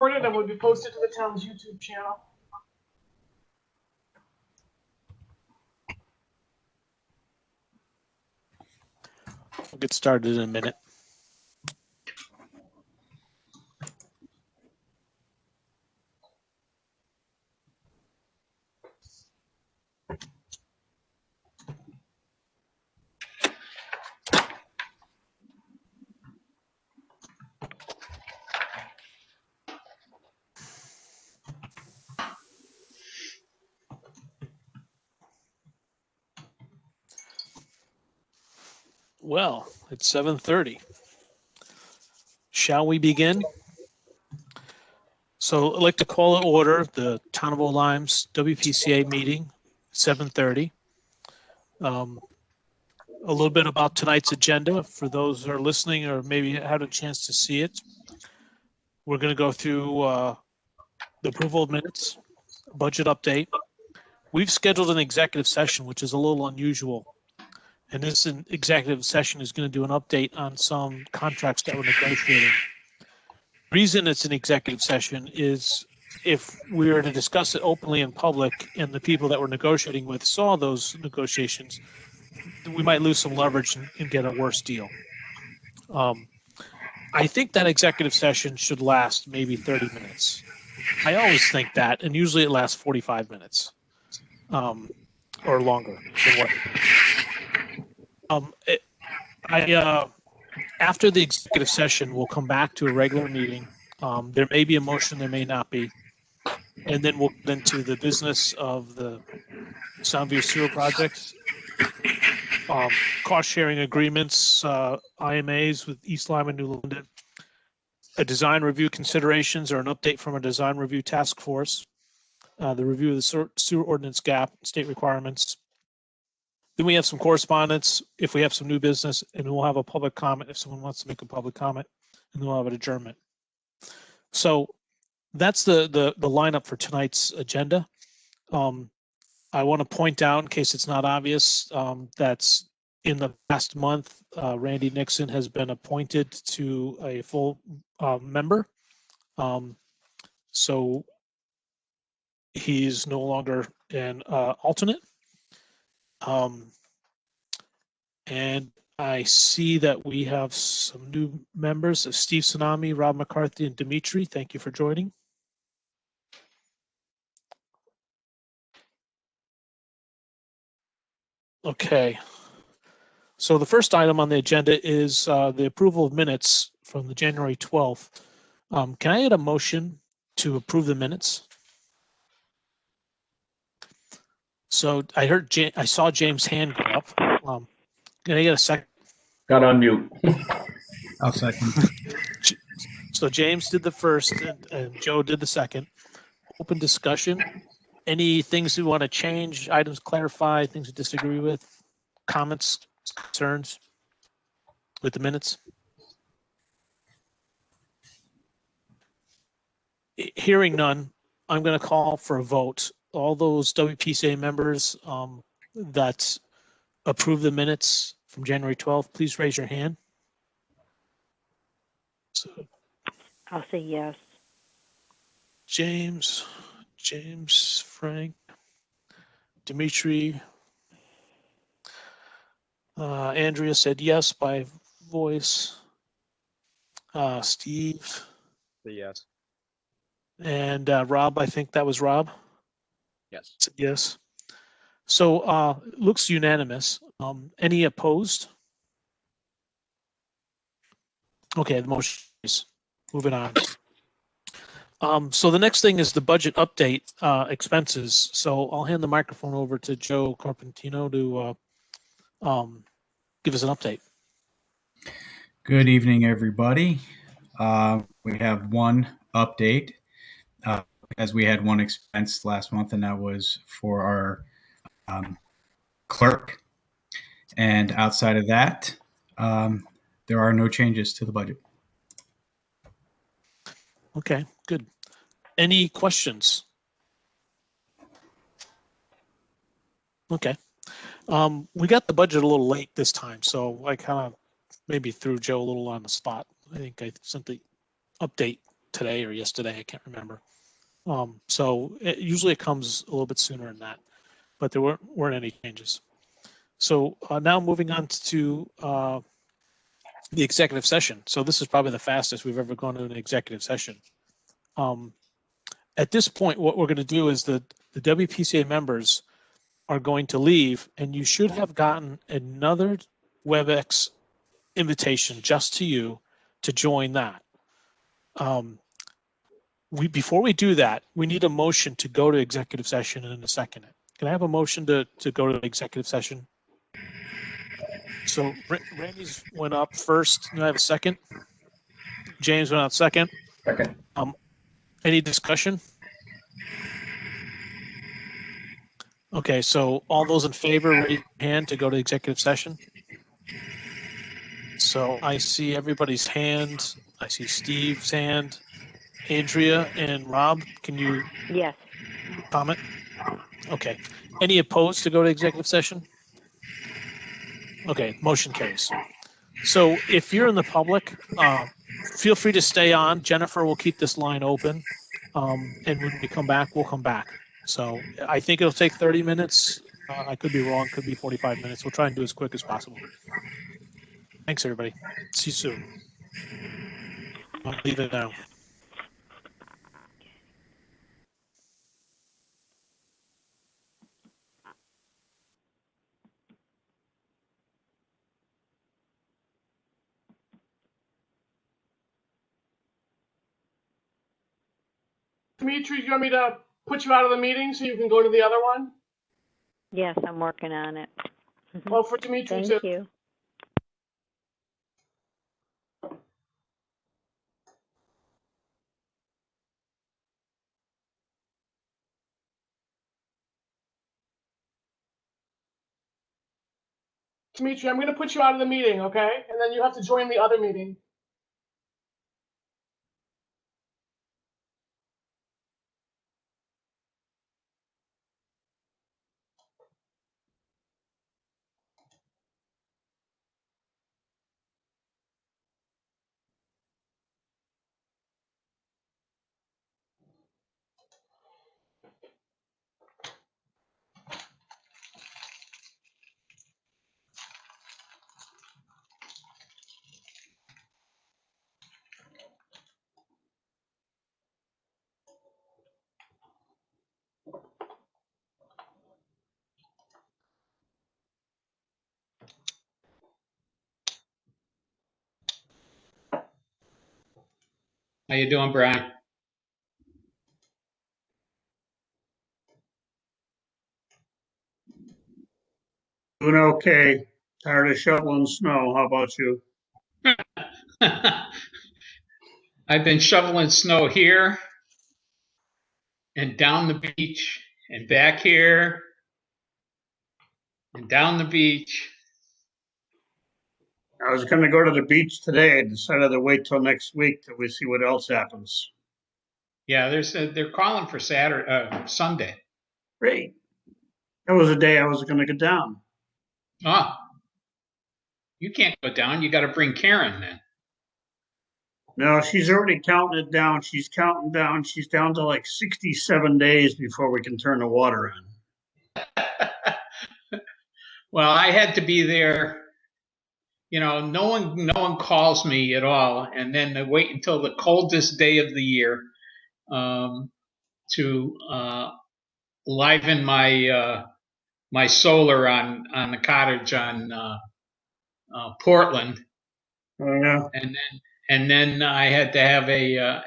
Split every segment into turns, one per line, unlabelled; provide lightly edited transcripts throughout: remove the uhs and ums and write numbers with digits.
recorded and will be posted to the town's YouTube channel.
We'll get started in a minute. Well, it's 7:30. Shall we begin? So I'd like to call to order the Town of Old Lyme's WPCA meeting, 7:30. A little bit about tonight's agenda for those who are listening or maybe had a chance to see it. We're going to go through the approval of minutes, budget update. We've scheduled an executive session, which is a little unusual. And this executive session is going to do an update on some contracts that we're negotiating. The reason it's an executive session is if we were to discuss it openly in public and the people that we're negotiating with saw those negotiations, we might lose some leverage and get a worse deal. I think that executive session should last maybe 30 minutes. I always think that, and usually it lasts 45 minutes or longer than what. After the executive session, we'll come back to a regular meeting. There may be a motion, there may not be. And then we'll get into the business of the Soundview Sewer projects, cost sharing agreements, IMAs with East Lyme and New London, a design review considerations or an update from a design review task force, the review of the sewer ordinance gap, state requirements. Then we have some correspondence if we have some new business, and we'll have a public comment if someone wants to make a public comment, and then we'll have an adjournment. So that's the lineup for tonight's agenda. I want to point out, in case it's not obvious, that's in the past month, Randy Nixon has been appointed to a full member. So he's no longer an alternate. And I see that we have some new members of Steve Tsunami, Rob McCarthy, and Dimitri. Thank you for joining. Okay. So the first item on the agenda is the approval of minutes from the January 12th. Can I get a motion to approve the minutes? So I saw James' hand go up. Can I get a second?
Got on mute.
I'll second.
So James did the first and Joe did the second. Open discussion. Any things we want to change, items clarify, things we disagree with, comments, concerns with the minutes? Hearing none, I'm going to call for a vote. All those WPCA members that approve the minutes from January 12th, please raise your hand. So,
I'll say yes.
James, Frank, Dimitri, Andrea said yes by voice. Steve.
Say yes.
And Rob, I think that was Rob.
Yes.
Yes. So looks unanimous. Any opposed? Okay, the motion is moving on. So the next thing is the budget update expenses. So I'll hand the microphone over to Joe Carpentino to give us an update.
Good evening, everybody. We have one update as we had one expense last month, and that was for our clerk. And outside of that, there are no changes to the budget.
Okay, good. Any questions? Okay. We got the budget a little late this time, so I kind of maybe threw Joe a little on the spot. I think I sent the update today or yesterday. I can't remember. So usually it comes a little bit sooner than that, but there weren't any changes. So now moving on to the executive session. So this is probably the fastest we've ever gone to an executive session. At this point, what we're going to do is the WPCA members are going to leave, and you should have gotten another WebEx invitation just to you to join that. Before we do that, we need a motion to go to executive session and a second it. Can I have a motion to go to executive session? So Randy's went up first. Do I have a second? James went out second.
Second.
Any discussion? Okay, so all those in favor, raise your hand to go to executive session. So I see everybody's hand. I see Steve's hand. Andrea and Rob, can you
Yes.
comment? Okay. Any opposed to go to executive session? Okay, motion carries. So if you're in the public, feel free to stay on. Jennifer will keep this line open. And when we come back, we'll come back. So I think it'll take 30 minutes. I could be wrong, could be 45 minutes. We'll try and do as quick as possible. Thanks, everybody. See you soon. I'll leave it now.
Dimitri, do you want me to put you out of the meeting so you can go to the other one?
Yes, I'm working on it.
Well, for Dimitri too.
Thank you.
Dimitri, I'm going to put you out of the meeting, okay? And then you have to join the other meeting.
How you doing, Brian?
Doing okay. Tired of shoveling snow. How about you?
I've been shoveling snow here and down the beach and back here and down the beach.
I was going to go to the beach today. I decided to wait till next week till we see what else happens.
Yeah, they're calling for Sunday.
Great. That was the day I was going to go down.
Oh, you can't go down. You got to bring Karen then.
No, she's already counting it down. She's counting down. She's down to like 67 days before we can turn the water on.
Well, I had to be there. You know, no one calls me at all, and then they wait until the coldest day of the year to liven my my solar on the cottage on Portland,
Oh, yeah.
and then I had to have a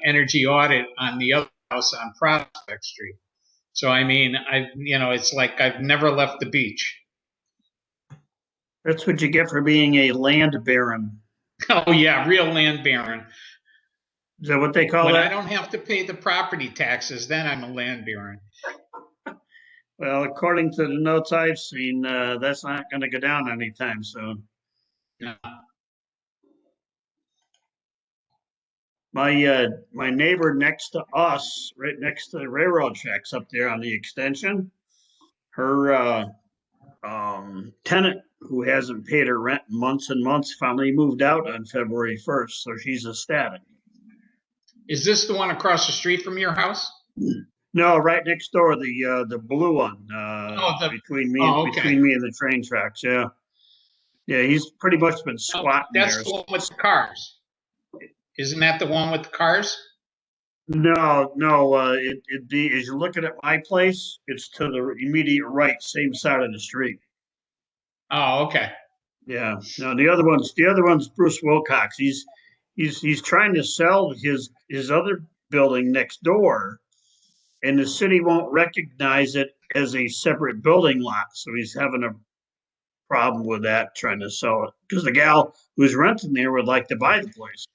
energy audit on the other house on Prospect Street. So I mean, it's like I've never left the beach.
That's what you get for being a land baron.
Oh yeah, real land baron.
Is that what they call
When
that?
I don't have to pay the property taxes, then I'm a land baron.
Well, according to the notes I've seen, that's not going to go down anytime soon.
No.
My neighbor next to us, right next to the railroad tracks up there on the extension, her tenant who hasn't paid her rent in months and months finally moved out on February 1st, so she's ecstatic.
Is this the one across the street from your house?
No, right next door, the blue one, between me,
oh, okay.
between me and the train tracks, yeah. Yeah, he's pretty much been squatting
That's
there.
the one with the cars. Isn't that the one with the cars?
No, no, it'd be, as you're looking at my place, it's to the immediate right, same side of the street.
Oh, okay.
Yeah, no, the other one's Bruce Wilcox. He's trying to sell his other building next door, and the city won't recognize it as a separate building lot. So he's having a problem with that, trying to sell it because the gal who's renting there would like to buy the place.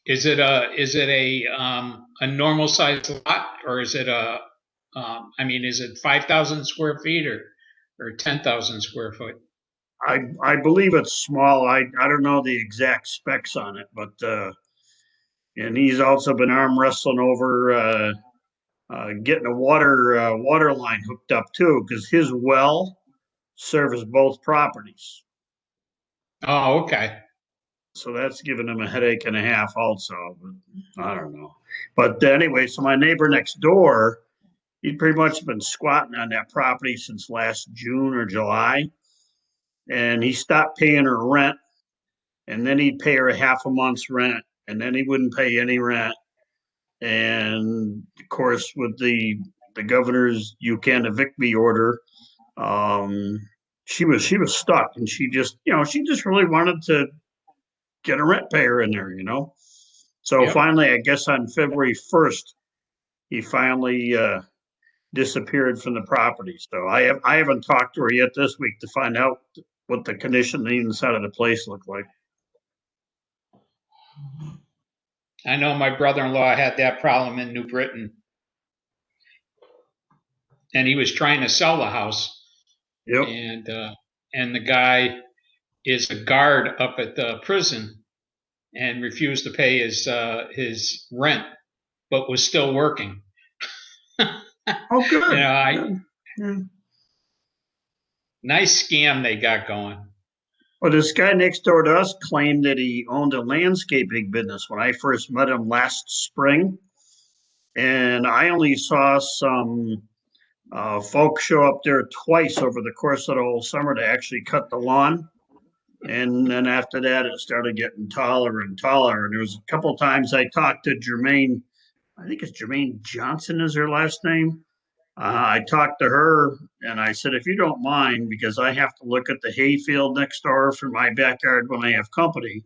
Is it a normal sized lot, or is it I mean, is it 5,000 square feet or 10,000 square foot?
I believe it's small. I don't know the exact specs on it, but and he's also been arm wrestling over getting a water line hooked up too, because his well serves both properties.
Oh, okay.
So that's given him a headache and a half also, but I don't know. But anyway, so my neighbor next door, he'd pretty much been squatting on that property since last June or July. And he stopped paying her rent, and then he'd pay her a half a month's rent, and then he wouldn't pay any rent. And of course, with the governor's "you can't evict me" order, she was stuck, and she just really wanted to get a rent payer in there, So
Yep.
finally, I guess on February 1st, he finally disappeared from the property. So I haven't talked to her yet this week to find out what the condition on the inside of the place looked like.
I know my brother-in-law had that problem in New Britain, and he was trying to sell the house,
Yep.
and the guy is a guard up at the prison and refused to pay his rent, but was still working.
Oh, good. Yeah.
Nice scam they got going.
Well, this guy next door to us claimed that he owned a landscaping business when I first met him last spring. And I only saw some folks show up there twice over the course of the whole summer to actually cut the lawn. And then after that, it started getting taller and taller. And there was a couple of times I talked to Jermaine, I think it's Jermaine Johnson is her last name. I talked to her and I said, if you don't mind, because I have to look at the hay field next door for my backyard when I have company.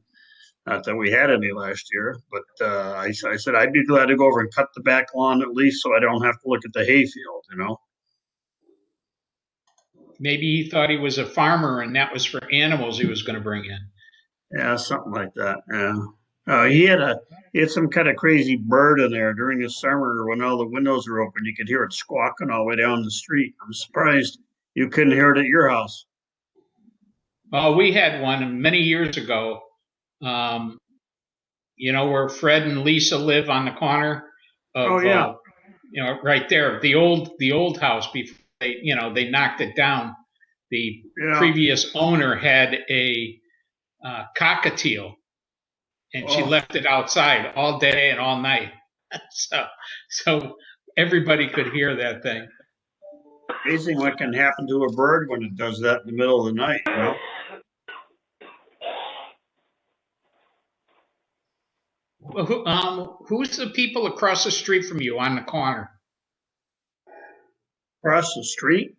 Not that we had any last year, but I said, I'd be glad to go over and cut the back lawn at least so I don't have to look at the hay field,
Maybe he thought he was a farmer and that was for animals he was going to bring in.
Yeah, something like that. Yeah. He had some kind of crazy bird in there during the summer when all the windows were open. You could hear it squawking all the way down the street. I'm surprised you couldn't hear it at your house.
Well, we had one many years ago. Where Fred and Lisa live on the corner of,
Oh, yeah.
right there, the old house before they knocked it down. The previous owner had a cockatiel, and she left it outside all day and all night. So everybody could hear that thing.
Amazing what can happen to a bird when it does that in the middle of the night,
Well, who's the people across the street from you on the corner?
Across the street?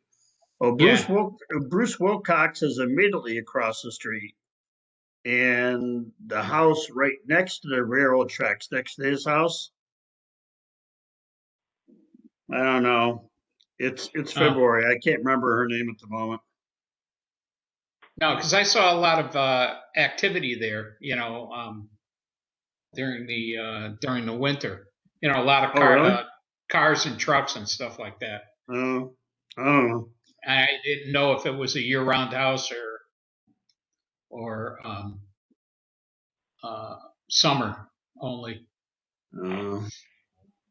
Well, Bruce Wilcox is immediately across the street. And the house right next to the railroad tracks, next to his house, I don't know. It's February. I can't remember her name at the moment.
No, because I saw a lot of activity there, during the winter. A lot of
really?
cars and trucks and stuff like that.
Oh, I don't know.
I didn't know if it was a year-round house or summer only.
Well,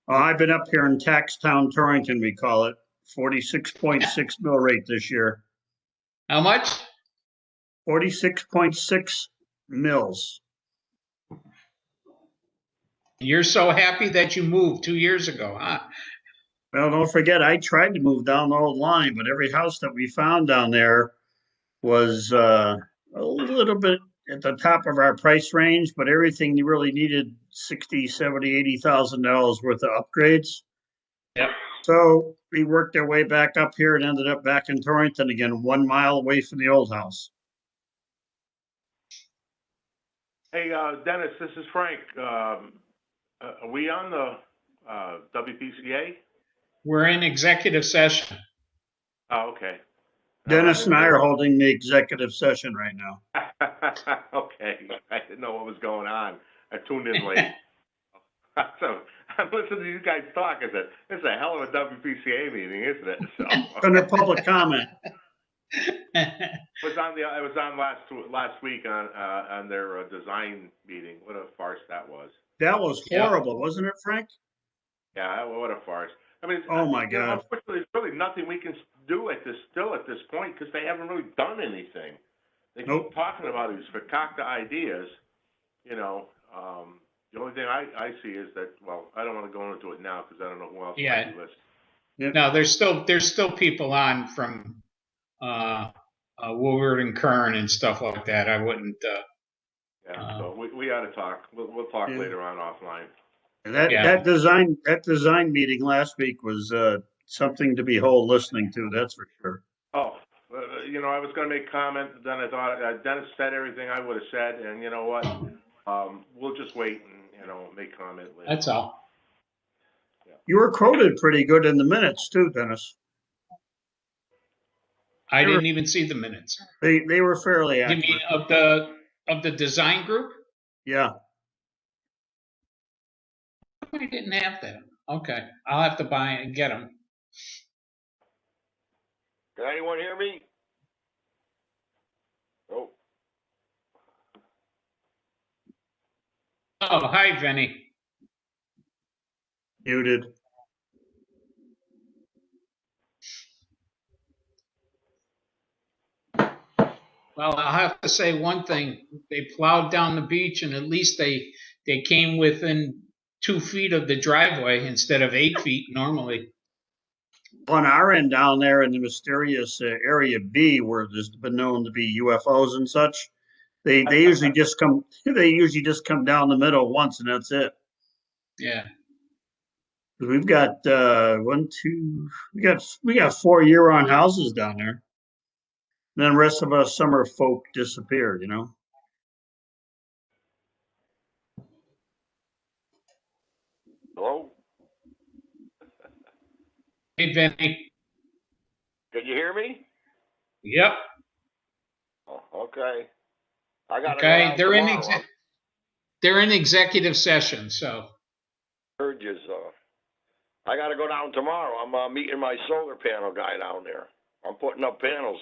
I've been up here in Taxtown, Torrington, we call it, 46.6 mill rate this year.
How much?
46.6 mills.
You're so happy that you moved 2 years ago, huh?
Well, don't forget, I tried to move down the old line, but every house that we found down there was a little bit at the top of our price range, but everything you really needed 60, 70, $80,000 worth of upgrades.
Yep.
So we worked our way back up here and ended up back in Torrington again, 1 mile away from the old house.
Hey, Dennis, this is Frank. Are we on the WPCA?
We're in executive session.
Oh, okay.
Dennis and I are holding the executive session right now.
Okay, I didn't know what was going on. I tuned in late. So I'm listening to you guys talk. It's a hell of a WPCA meeting, isn't it? So
Under public comment.
I was on last week on their design meeting. What a farce that was.
That was horrible, wasn't it, Frank?
Yeah, what a farce. I mean,
oh my God.
Unfortunately, there's really nothing we can do at this point because they haven't really done anything. They keep talking about these fakakta ideas, you know. The only thing I see is that, well, I don't want to go into it now because I don't know who else might be listening.
Yep.
No, there's still people on from Woolward and Kern and stuff like that. I wouldn't.
So we ought to talk. We'll talk later on offline.
That design meeting last week was something to behold listening to. That's for sure.
Oh, you know, I was going to make a comment, then I thought Dennis said everything I would have said, and you know what? We'll just wait and make comment later.
That's all.
Yeah. You were quoted pretty good in the minutes too, Dennis.
I didn't even see the minutes.
They were fairly accurate.
You mean of the design group?
Yeah.
I didn't have that. Okay, I'll have to buy and get them.
Can anyone hear me? Oh.
Oh, hi, Vinny.
Muted.
Well, I'll have to say one thing. They plowed down the beach, and at least they came within 2 feet of the driveway instead of 8 feet normally.
On our end down there in the mysterious area B, where there's been known to be UFOs and such, they usually just come. They usually just come down the middle once, and that's it.
Yeah.
We've got we got 4 year-round houses down there. And then the rest of us summer folk disappeared, you know.
Hello?
Hey, Vinny.
Can you hear me?
Yep.
Oh, okay. I got
Okay. They're in executive session, so.
Heard you, I got to go down tomorrow. I'm meeting my solar panel guy down there. I'm putting up panels.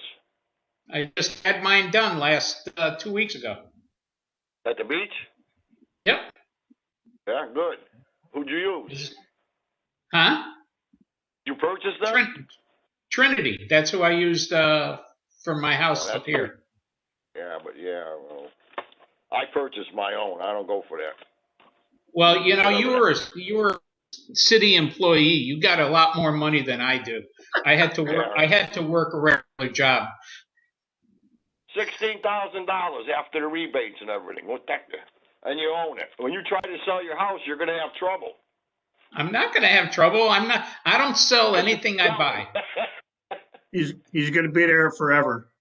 I just had mine done last 2 weeks ago.
At the beach?
Yep.
Yeah, good. Who'd you use?
Huh?
You purchased them?
Trinity. That's who I used for my house up here.
Yeah, but well, I purchased my own. I don't go for that.
Well, you know, you were a city employee. You got a lot more money than I do. I had to work. I had to work a regular job.
$16,000 after the rebates and everything. And you own it. When you try to sell your house, you're going to have trouble.
I'm not going to have trouble. I don't sell anything I buy.
He's going to be there forever.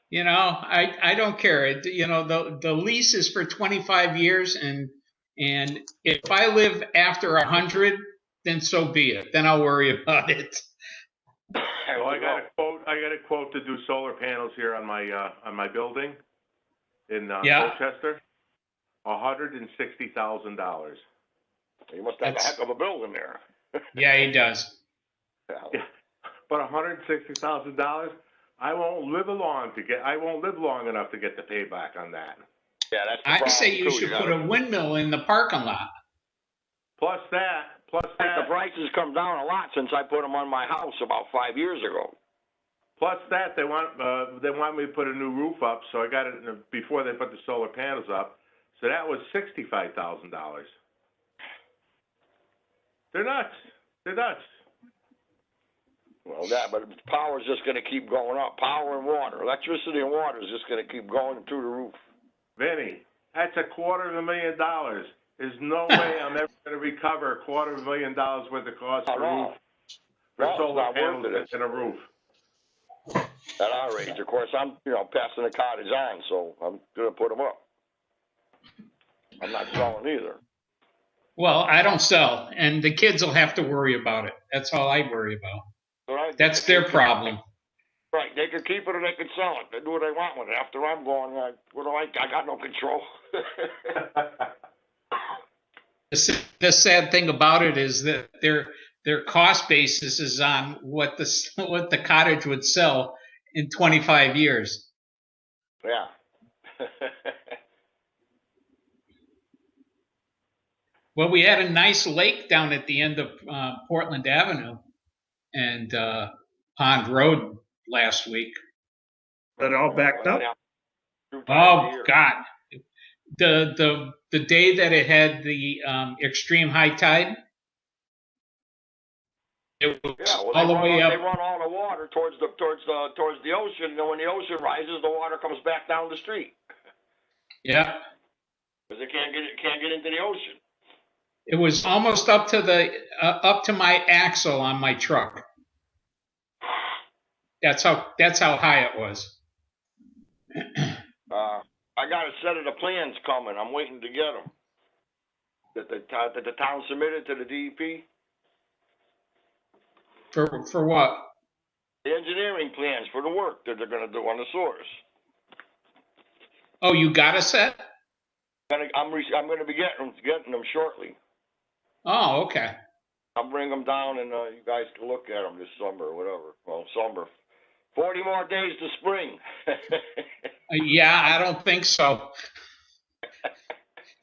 You know, I don't care. You know, the lease is for 25 years, and if I live after 100, then so be it. Then I'll worry about it.
Well, I got a quote to do solar panels here on my building in Colchester. $160,000.
You must have a heck of a building there.
Yeah, he does.
Yeah, but $160,000, I won't live long enough to get the payback on that.
Yeah, that's the problem.
I say you should put a windmill in the parking lot.
Plus that.
The prices come down a lot since I put them on my house about 5 years ago.
Plus that, they want me to put a new roof up, so I got it before they put the solar panels up. So that was $65,000. They're nuts. They're nuts.
Well, but power's just gonna keep going up. Power and water, electricity and water is just gonna keep going through the roof.
Vinny, that's $250,000. There's no way I'm ever going to recover $250,000 worth of cost for roof, for
No, it's
solar
not worth
panels
it.
and a roof.
At our age, of course, I'm, passing the cottage on, so I'm gonna put them up. I'm not selling either.
Well, I don't sell, and the kids will have to worry about it. That's all I worry about.
Right?
That's their problem.
Right, they can keep it or they can sell it. They do what they want with it. After I'm gone, I got no control.
The sad thing about it is that their cost basis is on what the cottage would sell in 25 years.
Yeah.
Well, we had a nice lake down at the end of Portland Avenue and Pond Road last week.
That all backed up?
Oh God, the day that it had the extreme high tide, it was all the way up.
They run all the water towards the ocean. And when the ocean rises, the water comes back down the street.
Yeah,
because they can't get into the ocean.
It was almost up to my axle on my truck. That's how high it was.
I got a set of the plans coming. I'm waiting to get them. That the town submitted to the DEP.
For what?
The engineering plans for the work that they're going to do on the source.
Oh, you got a set?
I'm going to be getting them shortly.
Oh, okay.
I'll bring them down and you guys can look at them this summer or whatever. Well, summer. 40 more days to spring.
Yeah, I don't think so.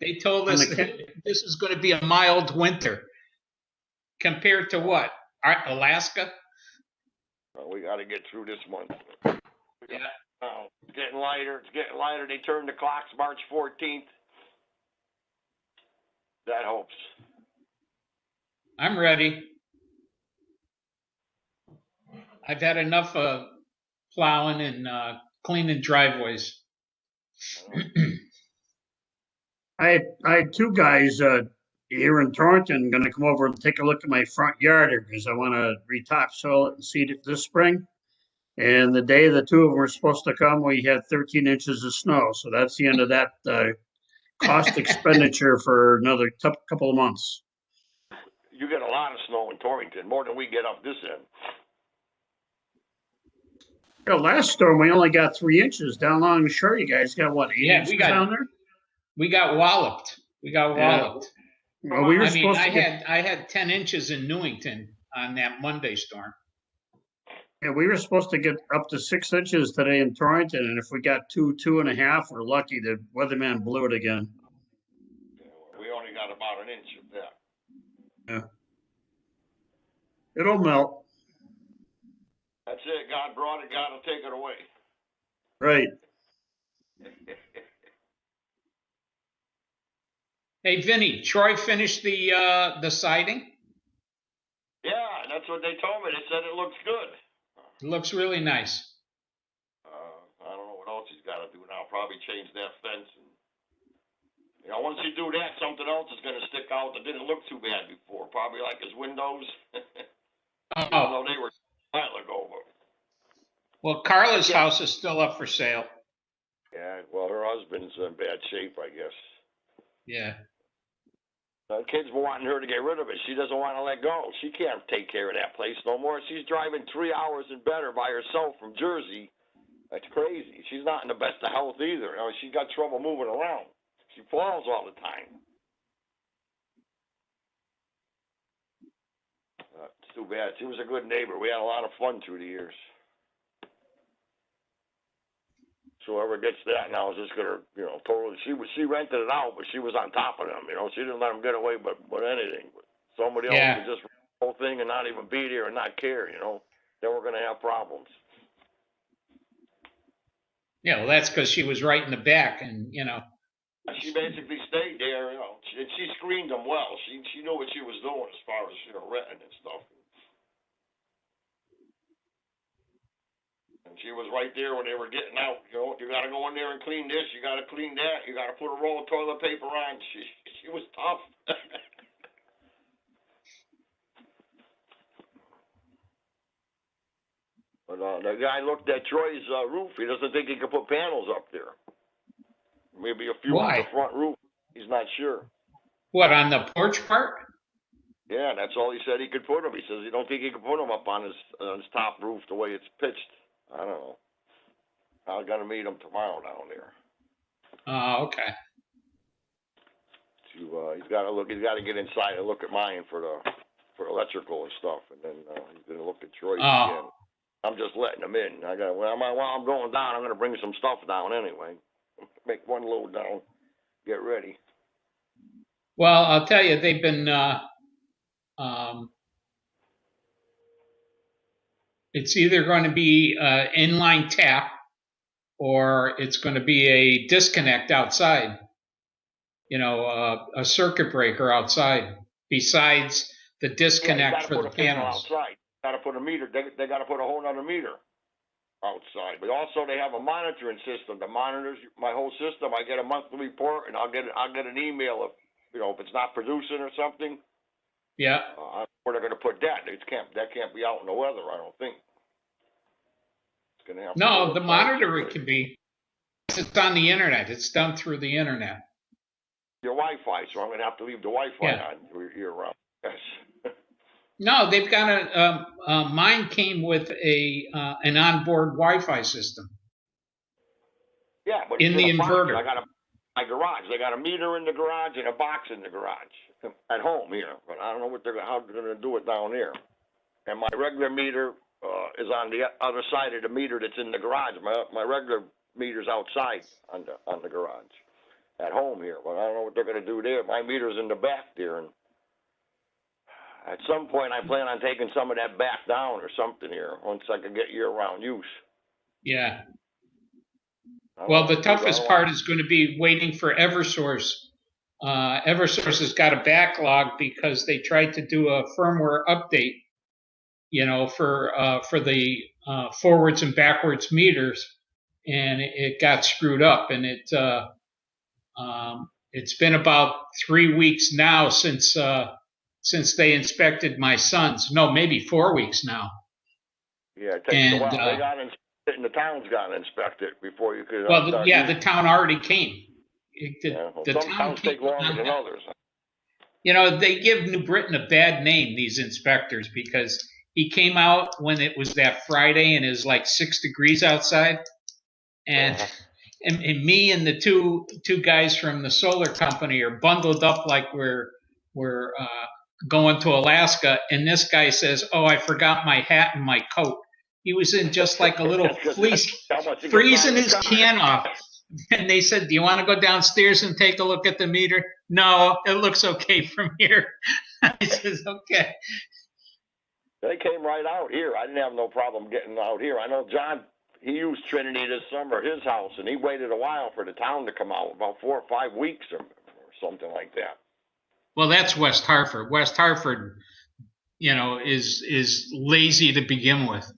They told us this is going to be a mild winter. Compared to what? Alaska?
Well, we got to get through this month.
Yeah.
It's getting lighter. They turned the clocks March 14th. That helps.
I'm ready. I've had enough of plowing and cleaning driveways.
I had two guys here in Torrington going to come over and take a look at my front yard because I want to retopsoil it and seed it this spring. And the day the two of them were supposed to come, we had 13 inches of snow. So that's the end of that cost expenditure for another couple of months.
You get a lot of snow in Torrington, more than we get up this end.
Yeah, last storm we only got 3 inches down along the shore. You guys got what, 8 inches down there?
We got walloped.
Well, we were supposed to get.
I had 10 inches in Newington on that Monday storm.
Yeah, we were supposed to get up to 6 inches today in Torrington, and if we got 2.5, we're lucky. The weatherman blew it again.
We only got about an inch of that.
Yeah. It'll melt.
That's it. God brought it. God will take it away.
Right.
Hey, Vinny, Troy finished the siding?
Yeah, that's what they told me. They said it looks good.
It looks really nice.
I don't know what else he's got to do now. Probably change that fence. And, once you do that, something else is going to stick out that didn't look too bad before. Probably like his windows. Even though they were a while ago. But...
Well, Carla's house is still up for sale.
Yeah, well, her husband's in bad shape, I guess.
Yeah.
Kids were wanting her to get rid of it. She doesn't want to let go. She can't take care of that place no more. She's driving 3 hours and better by herself from Jersey. That's crazy. She's not in the best of health either. She's got trouble moving around. She falls all the time. It's too bad. She was a good neighbor. We had a lot of fun through the years. So whoever gets that now is just gonna, totally. She rented it out, but she was on top of them. She didn't let them get away with anything. But somebody else could just rent the whole thing and not even be there and not care. Then we're gonna have problems.
Yeah, well, that's because she was right in the back, and
She basically stayed there, you know, she screened them well. She knew what she was doing as far as, you know, renting and stuff. And she was right there when they were getting out, you know, you gotta go in there and clean this, you gotta clean that, you gotta put a roll of toilet paper on. She was tough. But the guy looked at Troy's roof. He doesn't think he can put panels up there. Maybe a few on
Why?
the front roof. He's not sure.
What, on the porch part?
Yeah, that's all he said he could put them. He says he don't think he can put them up on his top roof the way it's pitched. I don't know. I'm gonna meet him tomorrow down there.
Oh, okay.
He's got to look. He's got to get inside and look at mine for electrical and stuff, and then he's gonna look at Troy's again. I'm just letting him in. While I'm going down, I'm gonna bring some stuff down anyway. Make one load down. Get ready.
Well, I'll tell you, they've been, it's either going to be an inline tap or it's going to be a disconnect outside. You know, a circuit breaker outside besides the disconnect for the panels.
Outside. Got to put a meter. They got to put a whole other meter outside. But also they have a monitoring system that monitors my whole system. I get a monthly report, and I'll get an email if, you know, if it's not producing or something.
Yeah.
Where they're going to put that? That can't be out in the weather, I don't think. It's going to have.
No, the monitor it can be. It's on the internet. It's done through the internet.
Your Wi-Fi, so I'm going to have to leave the Wi-Fi on year round. Yes.
No, they've got mine came with an onboard Wi-Fi system.
Yeah, but
in the inverter.
I got my garage. They got a meter in the garage and a box in the garage at home here, but I don't know how they're going to do it down there. And my regular meter is on the other side of the meter that's in the garage. My regular meter's outside on the garage at home here, but I don't know what they're going to do there. My meter's in the back there, and at some point I plan on taking some of that back down or something here once I can get year-round use.
Yeah. Well, the toughest part is going to be waiting for Eversource. Eversource has got a backlog because they tried to do a firmware update, you know, for the forwards and backwards meters, and it got screwed up. And it's been about 3 weeks now since they inspected my son's. No, maybe 4 weeks now.
Yeah, it takes a while. They got inspected, and the town's got to inspect it before you could.
Well, the town already came. The
some
town
towns take longer than others.
You know, they give New Britain a bad name, these inspectors, because he came out when it was that Friday and it was like 6 degrees outside, and me and the two guys from the solar company are bundled up like we're going to Alaska, and this guy says, "Oh, I forgot my hat and my coat." He was in just like a little fleece, freezing his can off. And they said, "Do you want to go downstairs and take a look at the meter?" "No, it looks okay from here." I says, "Okay."
They came right out here. I didn't have no problem getting out here. I know John, he used Trinity this summer, his house, and he waited a while for the town to come out, about 4 or 5 weeks or something like that.
Well, that's West Hartford. West Hartford, you know, is lazy to begin with.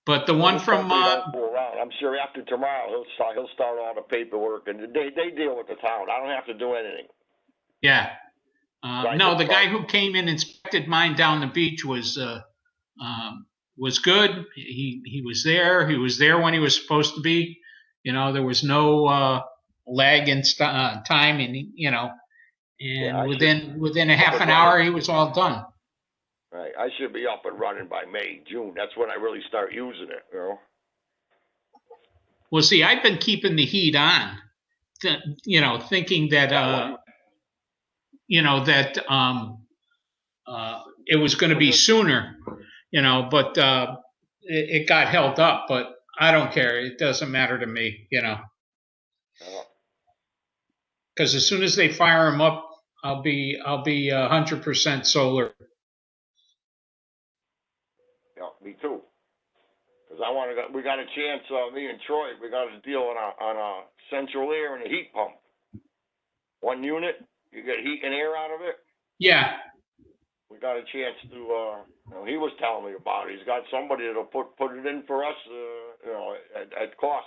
But the one from
I'm sure after tomorrow he'll start all the paperwork, and they deal with the town. I don't have to do anything.
Yeah. No, the guy who came in and inspected mine down the beach was good. He was there. He was there when he was supposed to be. You know, there was no lag in time, and you know, and within a half an hour he was all done.
Right, I should be up and running by May, June. That's when I really start using it, you know.
Well, see, I've been keeping the heat on, you know, thinking that, you know, that it was going to be sooner, you know, but it got held up. But I don't care. It doesn't matter to me, you know. Because as soon as they fire them up, I'll be 100% solar.
Yeah, me too. Because we got a chance. Me and Troy, we got a deal on a central air and a heat pump. one unit. You get heat and air out of it.
Yeah.
We got a chance to, he was telling me about it. He's got somebody that'll put it in for us, at cost.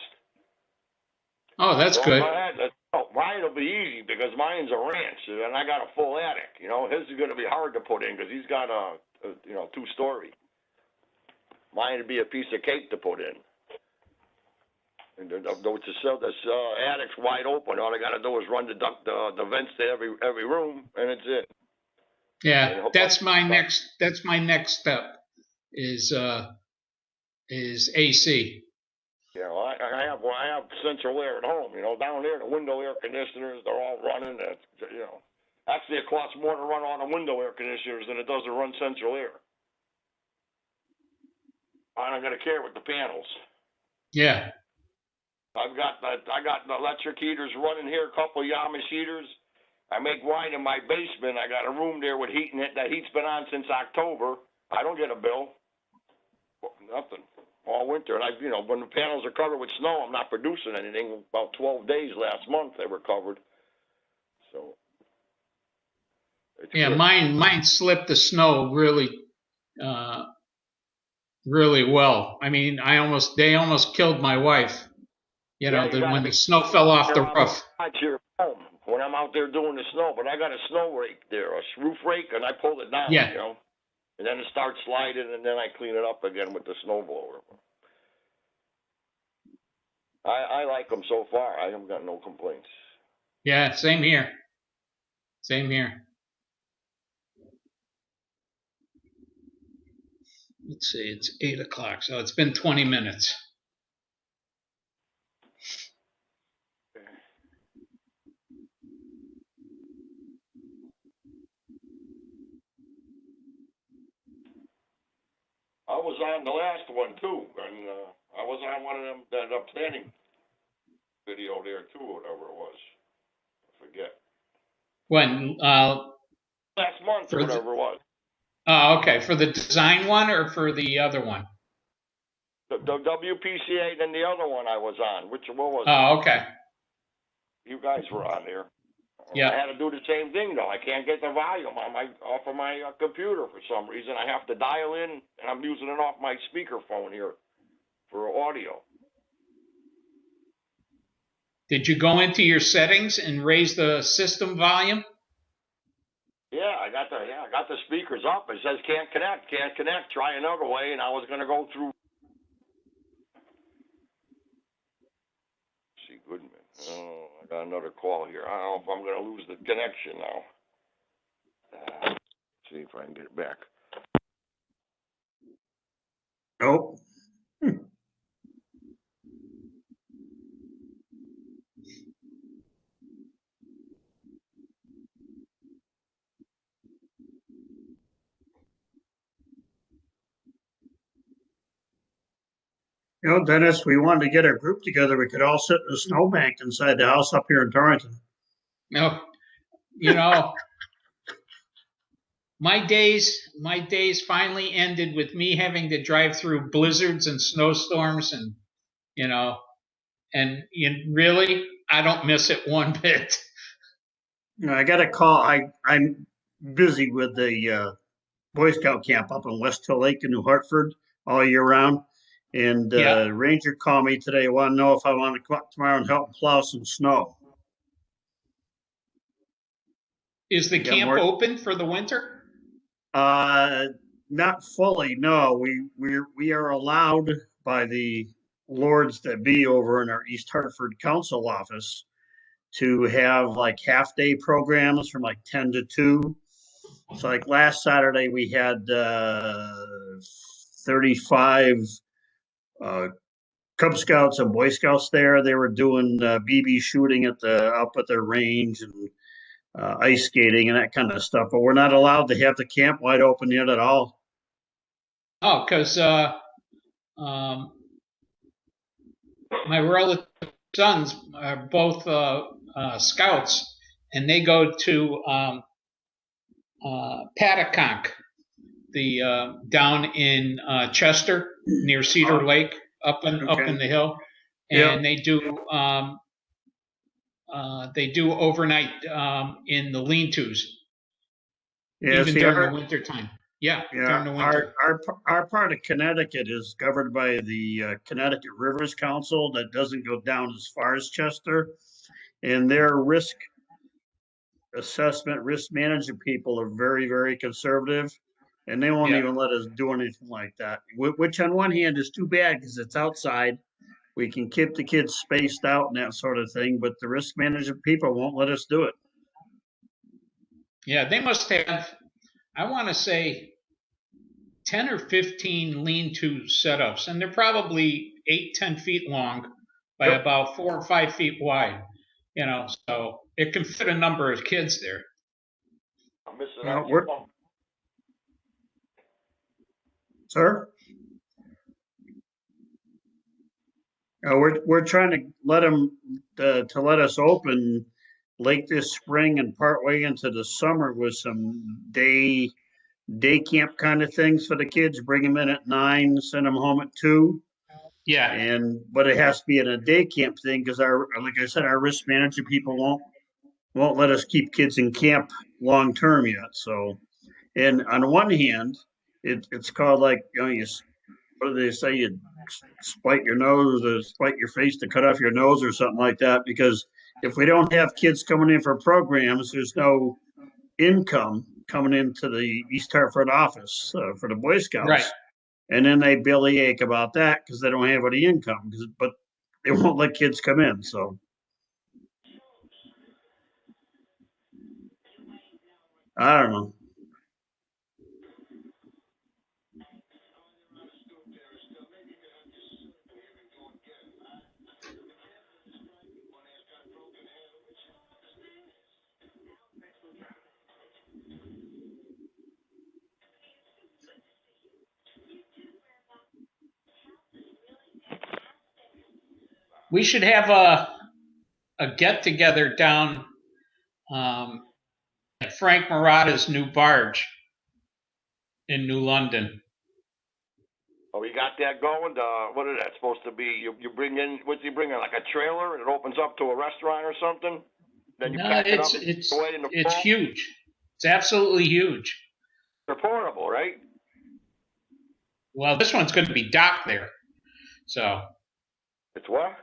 Oh, that's
So
good.
Mine will be easy because mine's a ranch and I got a full attic. His is going to be hard to put in because he's got a 2-story. Mine would be a piece of cake to put in. And the attic's wide open. All I got to do is run the vents to every room, and it's it.
Yeah, that's my next step is AC.
Yeah, well, I have central air at home. Down there the window air conditioners, they're all running. Actually it costs more to run on the window air conditioners than it does to run central air. I don't got to care with the panels.
Yeah.
I got the electric heaters running here, a couple of Yamish heaters. I make wine in my basement. I got a room there with heat in it. That heat's been on since October. I don't get a bill. Nothing. All winter. And when the panels are covered with snow, I'm not producing anything. About 12 days last month they were covered. So.
Yeah,
good.
mine slipped the snow really well. I mean, they almost killed my wife. When the snow fell off the roof.
When I'm out there doing the snow, but I got a snow rake there, a roof rake, and I pull it down,
Yeah.
and then it starts sliding, and then I clean it up again with the snow blower. I like them so far. I haven't got no complaints.
Yeah, same here. Same here. Let's see, it's 8 o'clock, so it's been 20 minutes.
I was on the last one too, and I was on one of them that planning video there too, whatever it was. I forget.
When
Last month or whatever it was.
Oh, okay. For the design one or for the other one?
The WPCA, then the other one I was on. What was it?
Oh, okay.
You guys were on there.
Yeah.
I had to do the same thing though. I can't get the volume off of my computer for some reason. I have to dial in, and I'm using it off my speakerphone here for audio.
Did you go into your settings and raise the system volume?
Yeah, I got the speakers up. It says can't connect. Try another way, and I was gonna go through. See, Goodman. Oh, I got another call here. I don't know if I'm gonna lose the connection now. See if I can get it back.
Nope. Dennis, we wanted to get our group together. We could all sit in a snowbank inside the house up here in Torrington.
No. My days finally ended with me having to drive through blizzards and snowstorms and really, I don't miss it one bit.
I got a call. I'm busy with the Boy Scout camp up in West Hill Lake in New Hartford all year round. And Ranger called me today. Want to know if I want to come up tomorrow and help plow some snow.
Is the camp open for the winter?
Not fully. No, we are allowed by the lords that be over in our East Hartford Council office to have like half-day programs from like 10 to 2. So like last Saturday we had 35 Cub Scouts and Boy Scouts there. They were doing BB shooting up at their range and ice skating and that kind of stuff. But we're not allowed to have the camp wide open yet at all.
Oh, because my relative sons are both scouts, and they go to Pataconk, the down in Chester near Cedar Lake, up in the hill, and they do they do overnight in the lean-tos,
Yeah,
even
see,
during the winter time. Yeah, during the winter.
our part of Connecticut is governed by the Connecticut Rivers Council that doesn't go down as far as Chester. And their risk assessment, risk management people are very, very conservative. And they won't
Yeah.
even let us do anything like that, which on one hand is too bad because it's outside. We can keep the kids spaced out and that sort of thing, but the risk management people won't let us do it.
Yeah, they must have, I want to say, 10 or 15 lean-to setups, and they're probably 8-10 feet long by
Yep.
about 4 or 5 feet wide. You know, so it can fit a number of kids there.
I'm missing
Well,
out.
Sir? We're trying to let them to let us open late this spring and partway into the summer with some day camp kind of things for the kids. Bring them in at 9, send them home at 2.
Yeah,
But it has to be in a day camp thing because like I said, our risk management people won't let us keep kids in camp long term yet. So, and on one hand, it's called like what do they say? You spite your nose or spite your face to cut off your nose or something like that. Because if we don't have kids coming in for programs, there's no income coming into the East Hartford office for the Boy Scouts.
right.
And then they bellyache about that because they don't have any income. But they won't let kids come in. So I don't know.
We should have a get-together down at Frank Murata's new barge in New London.
Oh, we got that going. What is that supposed to be? You bring in, what's he bringing? Like a trailer, and it opens up to a restaurant or something. Then you
No,
pack it up
it's
away in the
it's
fall?
huge. It's absolutely huge.
They're portable, right?
Well, this one's going to be docked there, so
It's what?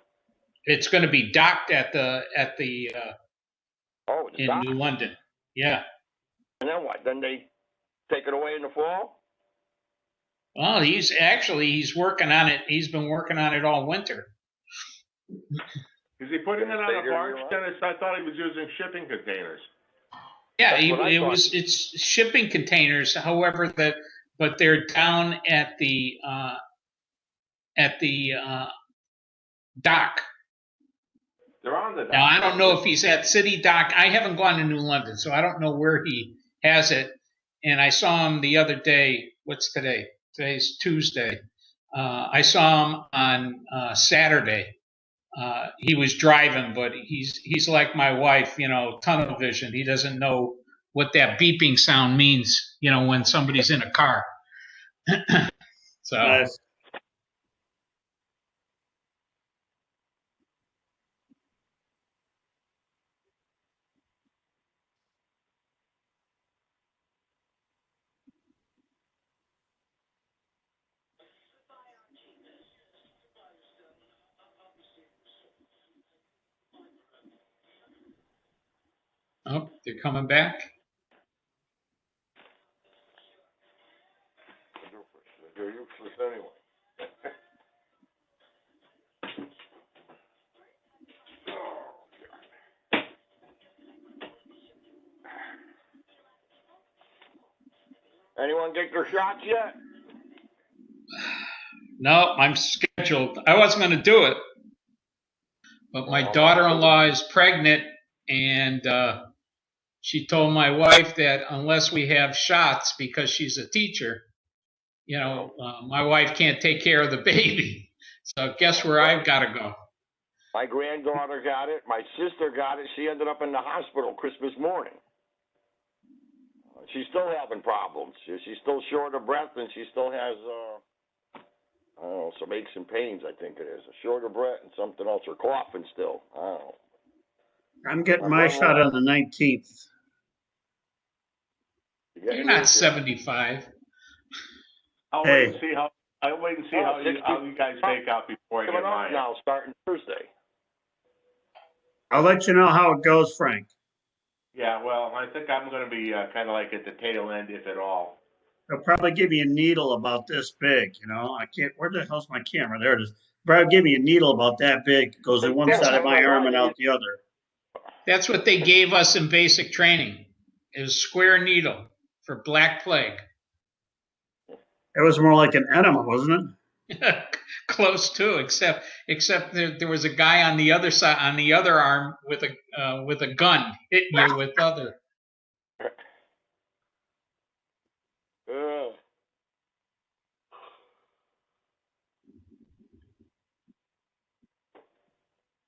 it's going to be docked at the
Oh, it's
in
docked.
New London. Yeah.
And then what? Then they take it away in the fall?
Well, he's working on it. He's been working on it all winter.
Is he putting it on a
Figure
barge,
you're right.
Dennis? I thought he was using shipping containers.
Yeah,
That's what I thought.
it's shipping containers. However, but they're down at the dock.
They're on the dock.
Now I don't know if he's at City Dock. I haven't gone to New London, so I don't know where he has it. And I saw him the other day. What's today? Today's Tuesday. I saw him on Saturday. He was driving, but he's like my wife, you know, tunnel vision. He doesn't know what that beeping sound means, you know, when somebody's in a car. So
Nice.
oh, they're coming back.
They're useless anyway. Anyone get their shots yet?
No, I'm scheduled. I wasn't going to do it, but my daughter-in-law is pregnant, and she told my wife that unless we have shots, because she's a teacher, you know, my wife can't take care of the baby. So guess where I've got to go?
My granddaughter got it. My sister got it. She ended up in the hospital Christmas morning. She's still having problems. She's still short of breath, and she still has, I don't know, some aches and pains, I think it is. A short of breath and something else. Or coughing still. I don't know.
I'm getting my shot on the 19th.
You're not 75.
I'll
Hey.
wait and see how, I'll wait and see how you guys make out before I
Coming
get
up
mine.
now, starting Thursday.
I'll let you know how it goes, Frank.
Yeah, well, I think I'm gonna be, kinda like at the tail end, if at all.
They'll probably give you a needle about this big, you know? I can't, where the hell's my camera? There it is. Probably give me a needle about that big. It goes in one side of my arm and out the other.
That's what they gave us in basic training, is square needle for black plague.
It was more like an enema, wasn't it?
Close to, except there was a guy on the other side, on the other arm with a gun hitting you with other.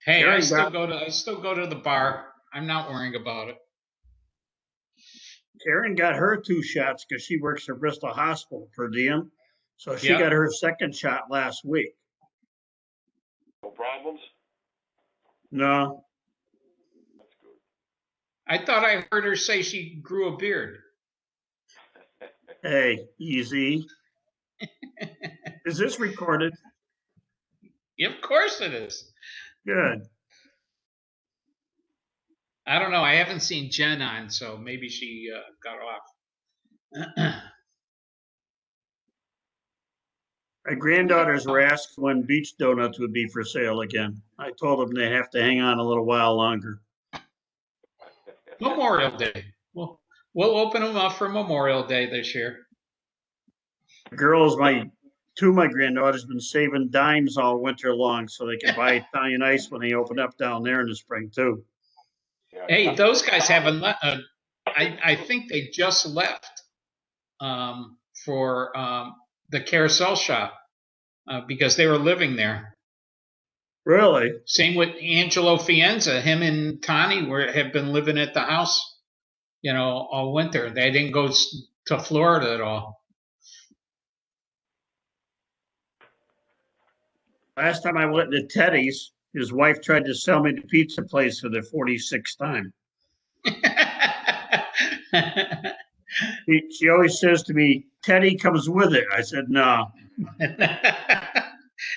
Hey, I still go to the bar. I'm not worrying about it.
Karen got her 2 shots because she works at Bristol Hospital per diem. So she
Yep.
got her second shot last week.
No problems?
No,
That's good.
I thought I heard her say she grew a beard.
hey, easy. Is this recorded?
Of course it is.
Good.
I don't know. I haven't seen Jen on, so maybe she got off.
My granddaughters were asked when Beach Donuts would be for sale again. I told them they have to hang on a little while longer.
Memorial Day. We'll open them up for Memorial Day this year.
Girls, 2 of my granddaughters been saving dimes all winter long so they can buy Italian ice when they open up down there in the spring too.
Yeah,
Hey, those guys haven't left. I think they just left for the carousel shop because they were living there.
Really?
Same with Angelo Fienza. Him and Tani have been living at the house, all winter. They didn't go to Florida at all.
Last time I went to Teddy's, his wife tried to sell me the pizza place for the 46th time. She always says to me, Teddy comes with it. I said, no.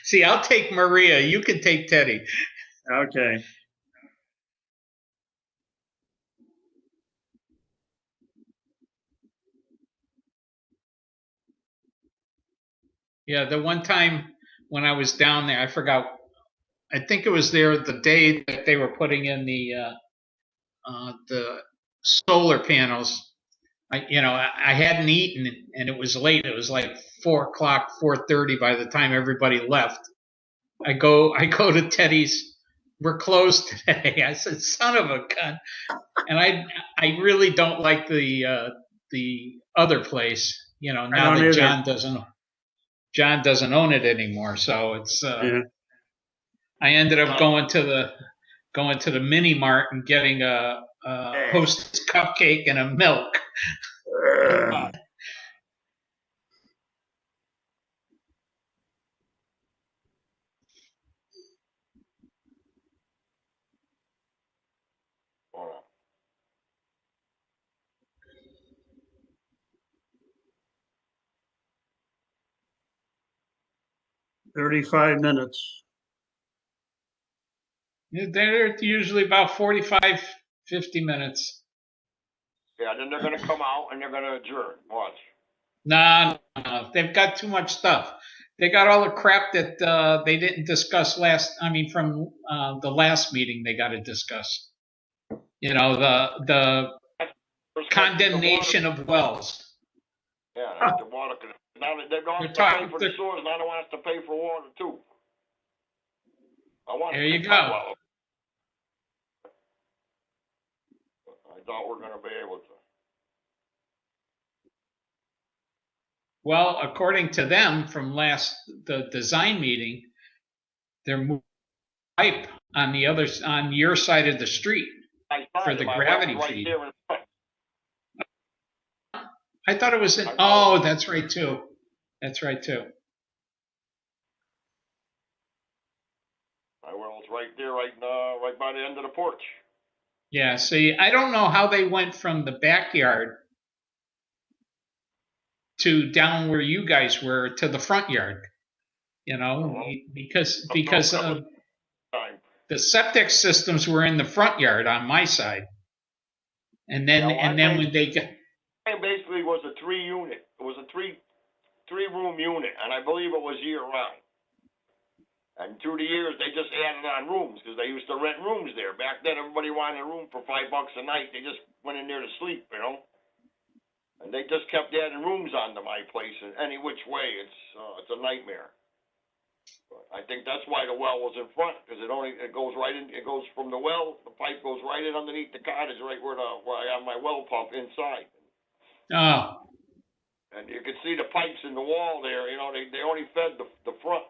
See, I'll take Maria. You can take Teddy.
Okay.
Yeah, the one time when I was down there, I forgot. I think it was there the day that they were putting in the solar panels. I hadn't eaten and it was late. It was like 4:00, 4:30 by the time everybody left. I go to Teddy's. We're closed today. I said, son of a gun. And I really don't like the other place, now that John doesn't own it anymore. So it's
Yeah.
I ended up going to the mini mart and getting a Hostess cupcake and a milk.
Hold on.
35 minutes.
They're usually about 45, 50 minutes.
Yeah, then they're going to come out and they're going to adjourn. Watch.
No, they've got too much stuff. They got all the crap that they didn't discuss from the last meeting they got to discuss. The condemnation of wells.
Yeah, that's the water. Now they're going to pay for the sewers, now they want us to pay for water too.
There you go.
I thought we were going to be able to.
Well, according to them from the design meeting, they're moving pipe on your side of the street for the gravity feed. I thought it was that's right too. That's right too.
My well's right there, right by the end of the porch.
Yeah, see, I don't know how they went from the backyard to down where you guys were to the front yard. You know, because
Time.
the septic systems were in the front yard on my side, and then
Yeah, well,
when they got,
It basically was a 3-unit. It was a three-room unit, and I believe it was year-round. And through the years, they just added on rooms because they used to rent rooms there. Back then, everybody wanted a room for $5 a night. They just went in there to sleep, you know. And they just kept adding rooms onto my place in any which way. It's a nightmare. But I think that's why the well was in front, because it goes right in. It goes from the well. The pipe goes right in underneath the cottage, right where I have my well pump inside.
oh,
And you can see the pipes in the wall there. You know, they only fed the front.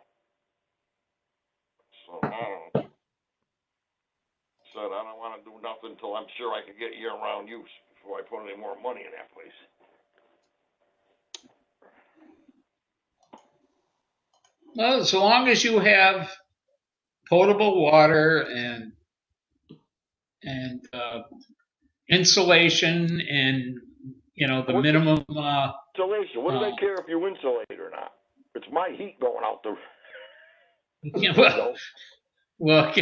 So I don't know. Said I don't want to do nothing until I'm sure I can get year-round use before I put any more money in that place.
well, as long as you have potable water and insulation and the
What's
minimum.
Insulation. What do they care if you insulate or not? It's my heat going out the window.
Well,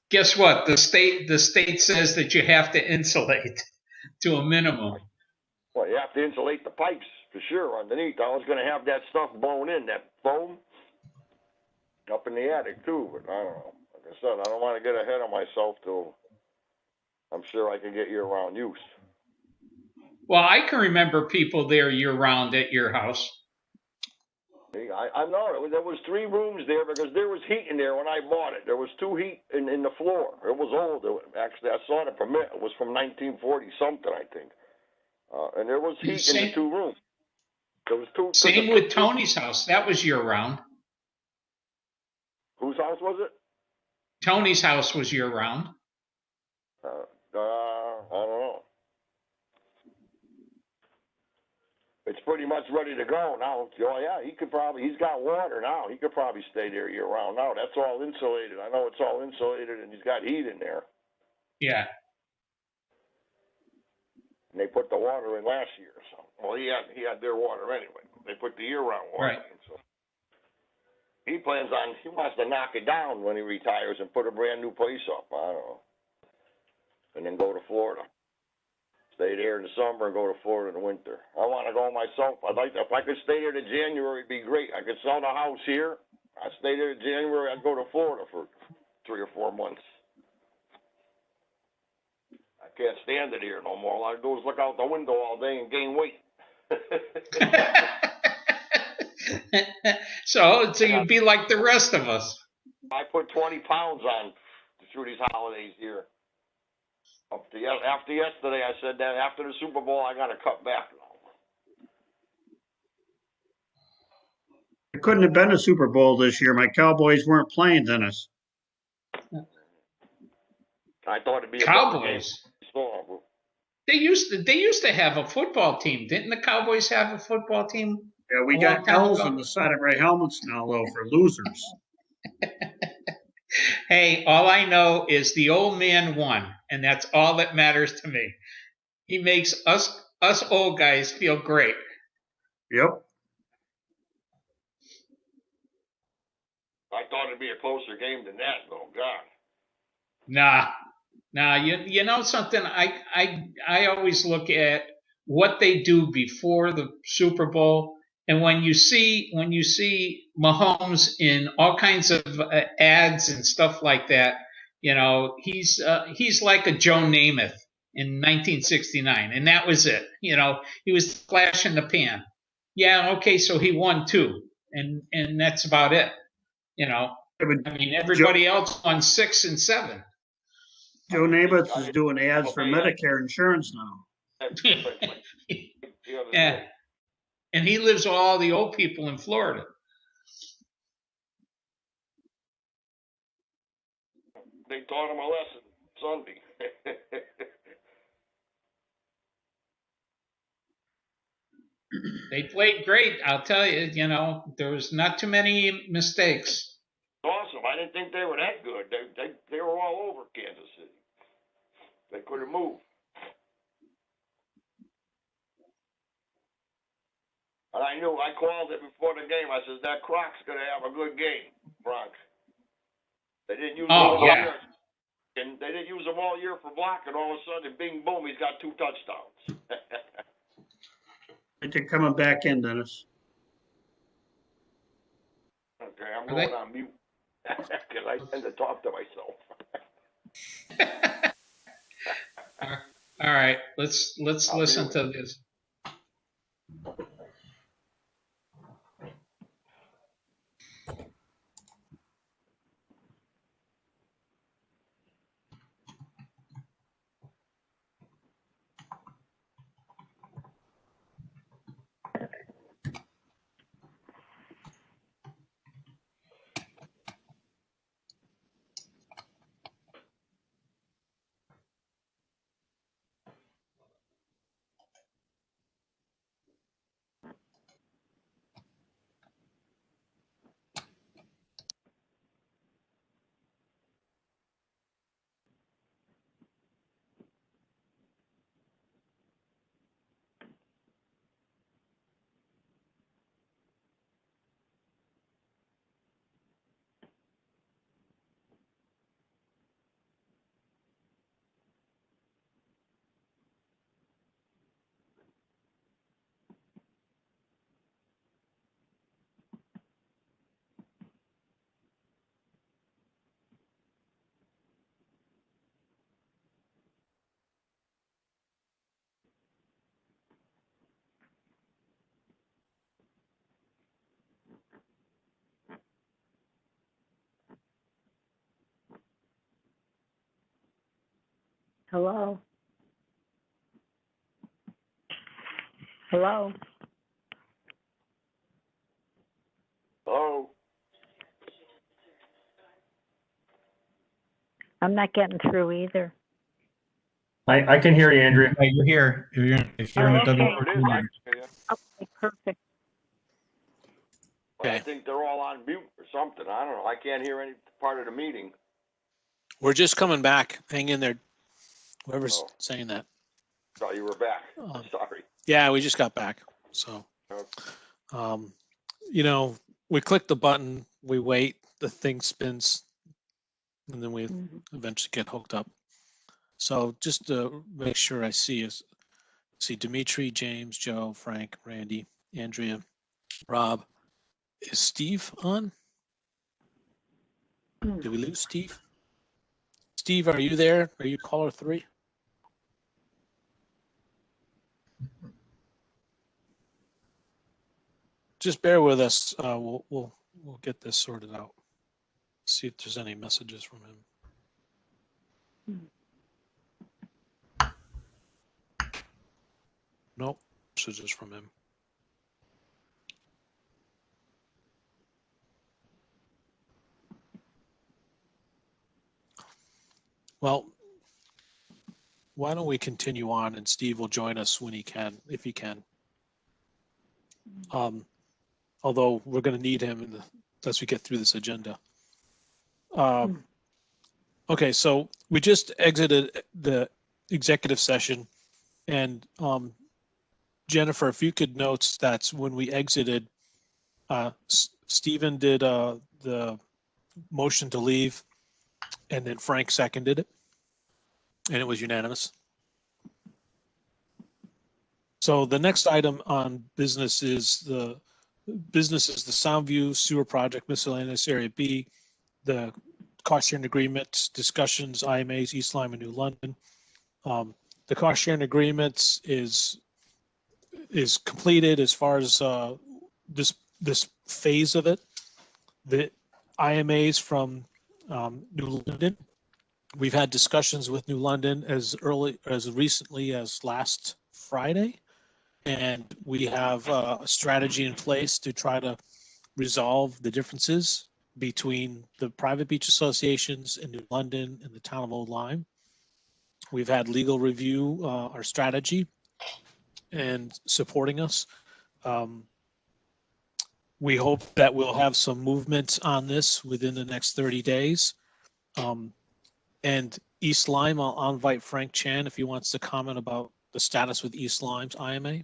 guess what? The state says that you have to insulate to a minimum.
Well, you have to insulate the pipes for sure underneath. I was going to have that stuff blown in, that foam, up in the attic too. But I don't know. Like I said, I don't want to get ahead of myself till I'm sure I can get year-round use.
Well, I can remember people there year-round at your house.
I know there was 3 rooms there because there was heat in there when I bought it. There was 2 heat in the floor. It was old. Actually, I saw the permit. It was from 1940 something, I think. And there was heat in the 2 rooms. There was 2.
Same with Tony's house. That was year-round.
Whose house was it?
Tony's house was year-round.
I don't know. It's pretty much ready to go now. Oh yeah, he's got water now. He could probably stay there year round now. That's all insulated. I know it's all insulated and he's got heat in there.
Yeah.
And they put the water in last year, so well he had their water anyway. They put the year round water in, so he wants to knock it down when he retires and put a brand new place up. I don't know. And then go to Florida. Stay there in the summer and go to Florida in the winter. I want to go myself. I'd like to, if I could stay there to January, it'd be great. I could sell the house here. I'd stay there to January. I'd go to Florida for 3 or 4 months. I can't stand it here no more. All I do is look out the window all day and gain weight.
So you'd be like the rest of us.
I put 20 pounds on through these holidays here. After yesterday, I said that after the Super Bowl, I got to cut back now.
It couldn't have been a Super Bowl this year. My Cowboys weren't playing, Dennis.
I thought it'd be a
Cowboys. They used to have a football team. Didn't the Cowboys have a football team?
Yeah, we got L's on the side of our helmets now, though, for losers.
Hey, all I know is the old man won, and that's all that matters to me. He makes us old guys feel great.
Yep.
I thought it'd be a closer game than that, though.
God. Nah. You know something? I always look at what they do before the Super Bowl. And when you see Mahomes in all kinds of ads and stuff like that, he's like a Joe Namath in 1969, and that was it. He was flash in the pan. Yeah, okay, so he won too, and that's about it. I mean, everybody else won 6 and 7.
Joe Namath is doing ads for Medicare insurance now.
Yeah. And he lives with all the old people in Florida.
They taught him a lesson Sunday.
They played great, I'll tell you. There was not too many mistakes.
Awesome. I didn't think they were that good. They were all over Kansas City. They couldn't move. And I knew, I called it before the game. I says, that Croc's gonna have a good game, Bronx. They didn't use him all year. And they didn't use him all year for blocking. All of a sudden, bing, boom, he's got 2 touchdowns.
They're coming back in, Dennis.
Okay, I'm going on mute. Because I tend to talk to myself.
All right, let's listen to this.
Hello? Hello?
Hello?
I'm not getting through either.
I can hear you, Andrea.
Hey, you're here. If you're in a
Oh, okay.
WPCA.
Okay, perfect.
I think they're all on mute or something. I don't know. I can't hear any part of the meeting.
We're just coming back. Hang in there. Whoever's
Oh.
saying that.
Thought you were back. Sorry.
Yeah, we just got back. So,
Okay.
you know, we click the button, we wait, the thing spins, and then we eventually get hooked up. So just to make sure I see Dimitri, James, Joe, Frank, Randy, Andrea, Rob. Is Steve on? Did we lose Steve? Steve, are you there? Are you caller 3? Just bear with us. We'll get this sorted out. See if there's any messages from him. Nope, messages from him. Well, why don't we continue on, and Steve will join us when he can, if he can. Although we're going to need him as we get through this agenda. Okay, so we just exited the executive session, and Jennifer, if you could note that's when we exited, Stephen did the motion to leave, and then Frank seconded it, and it was unanimous. So the next item on business is the Soundview Sewer Project Miscellaneous Area B, the cost sharing agreement discussions, IMAs, East Lyme and New London. The cost sharing agreements is completed as far as this phase of it. The IMAs from New London. We've had discussions with New London as recently as last Friday, and we have a strategy in place to try to resolve the differences between the private beach associations in New London and the town of Old Lyme. We've had legal review our strategy and supporting us. We hope that we'll have some movement on this within the next 30 days. And East Lyme, I'll invite Frank Chan if he wants to comment about the status with East Lyme's IMA.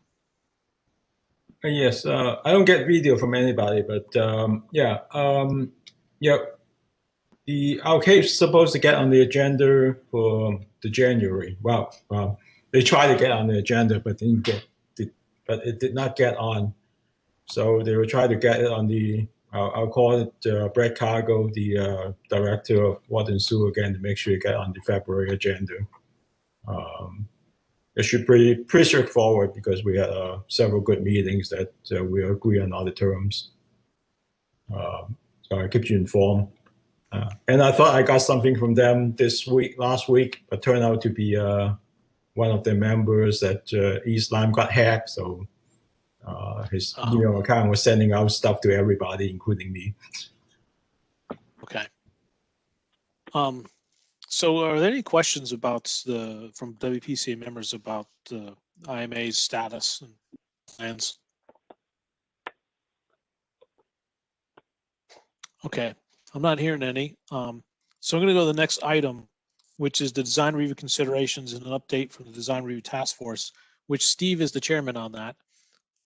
Yes, I don't get video from anybody, but yeah, our case is supposed to get on the agenda for the January. Well, they tried to get on the agenda, but but it did not get on. So they will try to get it on the. I'll call it Brett Cargo, the director of Water and Sewer, again to make sure you get on the February agenda. It should be pretty straightforward because we had several good meetings that we agree on all the terms. So I keep you informed. And I thought I got something from them last week, but turned out to be one of their members at East Lyme got hacked. So his email account was sending out stuff to everybody, including me.
Okay. So are there any questions from WPCA members about the IMA's status and plans? Okay, I'm not hearing any. So I'm going to go to the next item, which is the design review considerations and an update from the design review task force, which Steve is the chairman on that.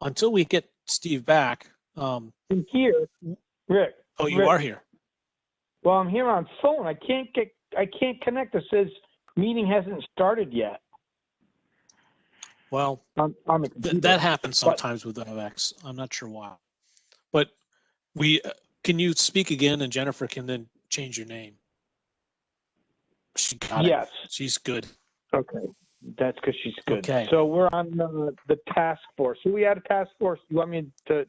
Until we get Steve back.
I'm here, Rick.
Oh, you are here.
Well, I'm here on phone. I can't connect. It says meeting hasn't started yet.
Well,
on the computer.
That happens sometimes with WebEx. I'm not sure why. But can you speak again, and Jennifer can then change your name? She got it.
Yes.
She's good.
Okay. That's because she's good.
Okay.
So we're on the task force. So we had a task force. You want me to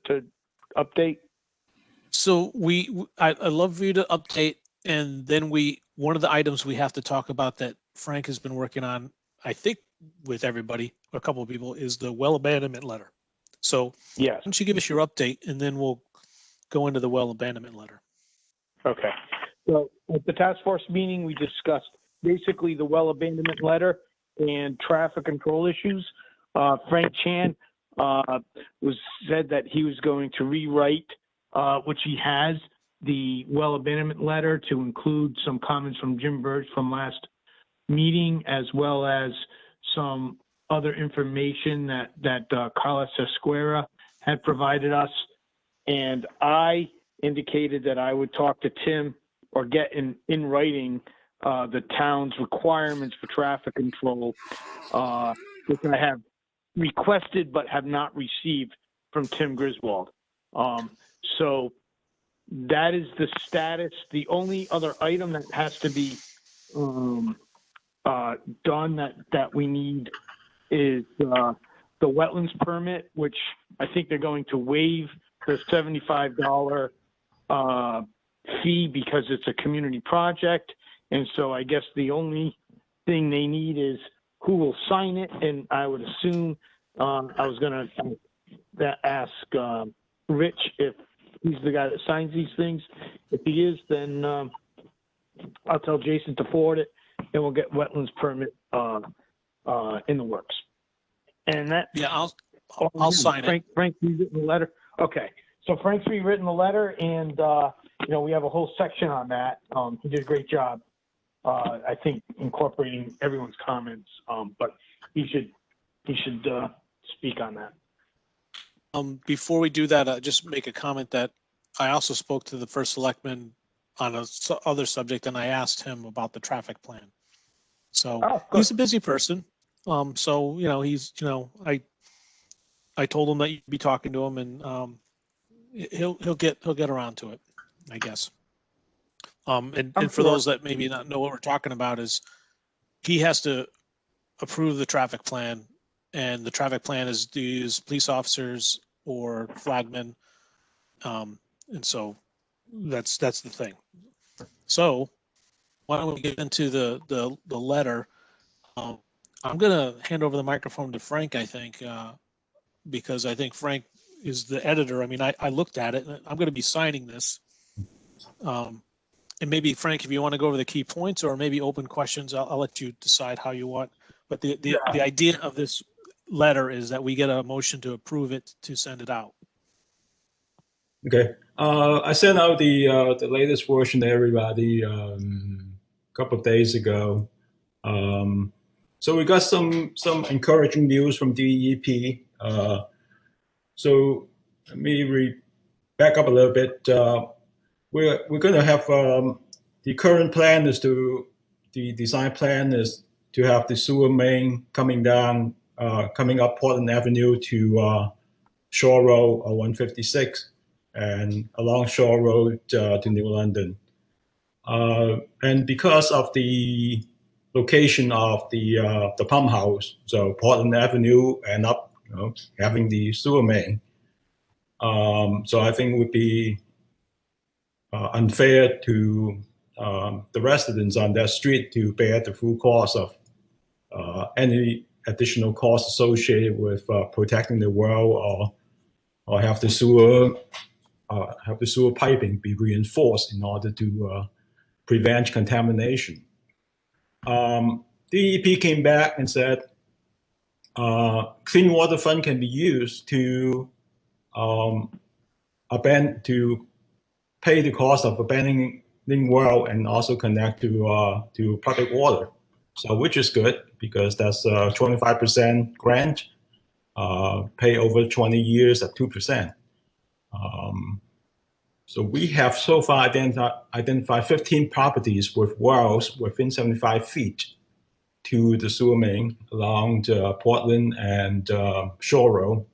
update?
So I'd love for you to update, and then one of the items we have to talk about that Frank has been working on, I think with everybody, a couple of people, is the well abandonment letter. So
yes.
Why don't you give us your update, and then we'll go into the well abandonment letter.
Okay. So at the task force meeting, we discussed basically the well abandonment letter and traffic control issues. Frank Chan said that he was going to rewrite, which he has, the well abandonment letter to include some comments from Jim Birch from last meeting, as well as some other information that Carlos Esquera had provided us. And I indicated that I would talk to Tim or get in writing the town's requirements for traffic control, which I have requested but have not received from Tim Griswold. So that is the status. The only other item that has to be done that we need is the wetlands permit, which I think they're going to waive the $75 fee because it's a community project. And so I guess the only thing they need is who will sign it. And I would assume I was going to ask Rich if he's the guy that signs these things. If he is, then I'll tell Jason to forward it, and we'll get wetlands permit in the works. And that
I'll sign it.
Frank's rewritten the letter. Okay, so Frank's rewritten the letter, and we have a whole section on that. He did a great job. I think incorporating everyone's comments, but he should speak on that.
Before we do that, just make a comment that I also spoke to the first selectman on a other subject, and I asked him about the traffic plan. So he's a busy person. So he's I told him that you'd be talking to him, and he'll get around to it, I guess. And for those that maybe not know what we're talking about, is he has to approve the traffic plan, and the traffic plan is to use police officers or flagmen, and so that's the thing. So why don't we get into the letter? I'm gonna hand over the microphone to Frank, I think, because I think Frank is the editor. I mean, I looked at it, and I'm going to be signing this. And maybe Frank, if you want to go over the key points or maybe open questions, I'll let you decide how you want. But the idea of this letter is that we get a motion to approve it to send it out.
Okay. I sent out the latest version to everybody a couple of days ago. So we got some encouraging news from DEP. So let me back up a little bit. We're going to have the current plan is the design plan is to have the sewer main coming up Portland Avenue to Shore Road 156 and along Shore Road to New London. And because of the location of the pump house, so Portland Avenue and up, having the sewer main. So I think it would be unfair to the residents on that street to bear the full cost of any additional costs associated with protecting the well or have the sewer piping be reinforced in order to prevent contamination. DEP came back and said clean water fund can be used to pay the cost of abandoning well and also connect to public water. So which is good because that's a 25% grant, pay over 20 years at 2%. So we have so far identified 15 properties with wells within 75 feet to the sewer main along Portland and Shore Road.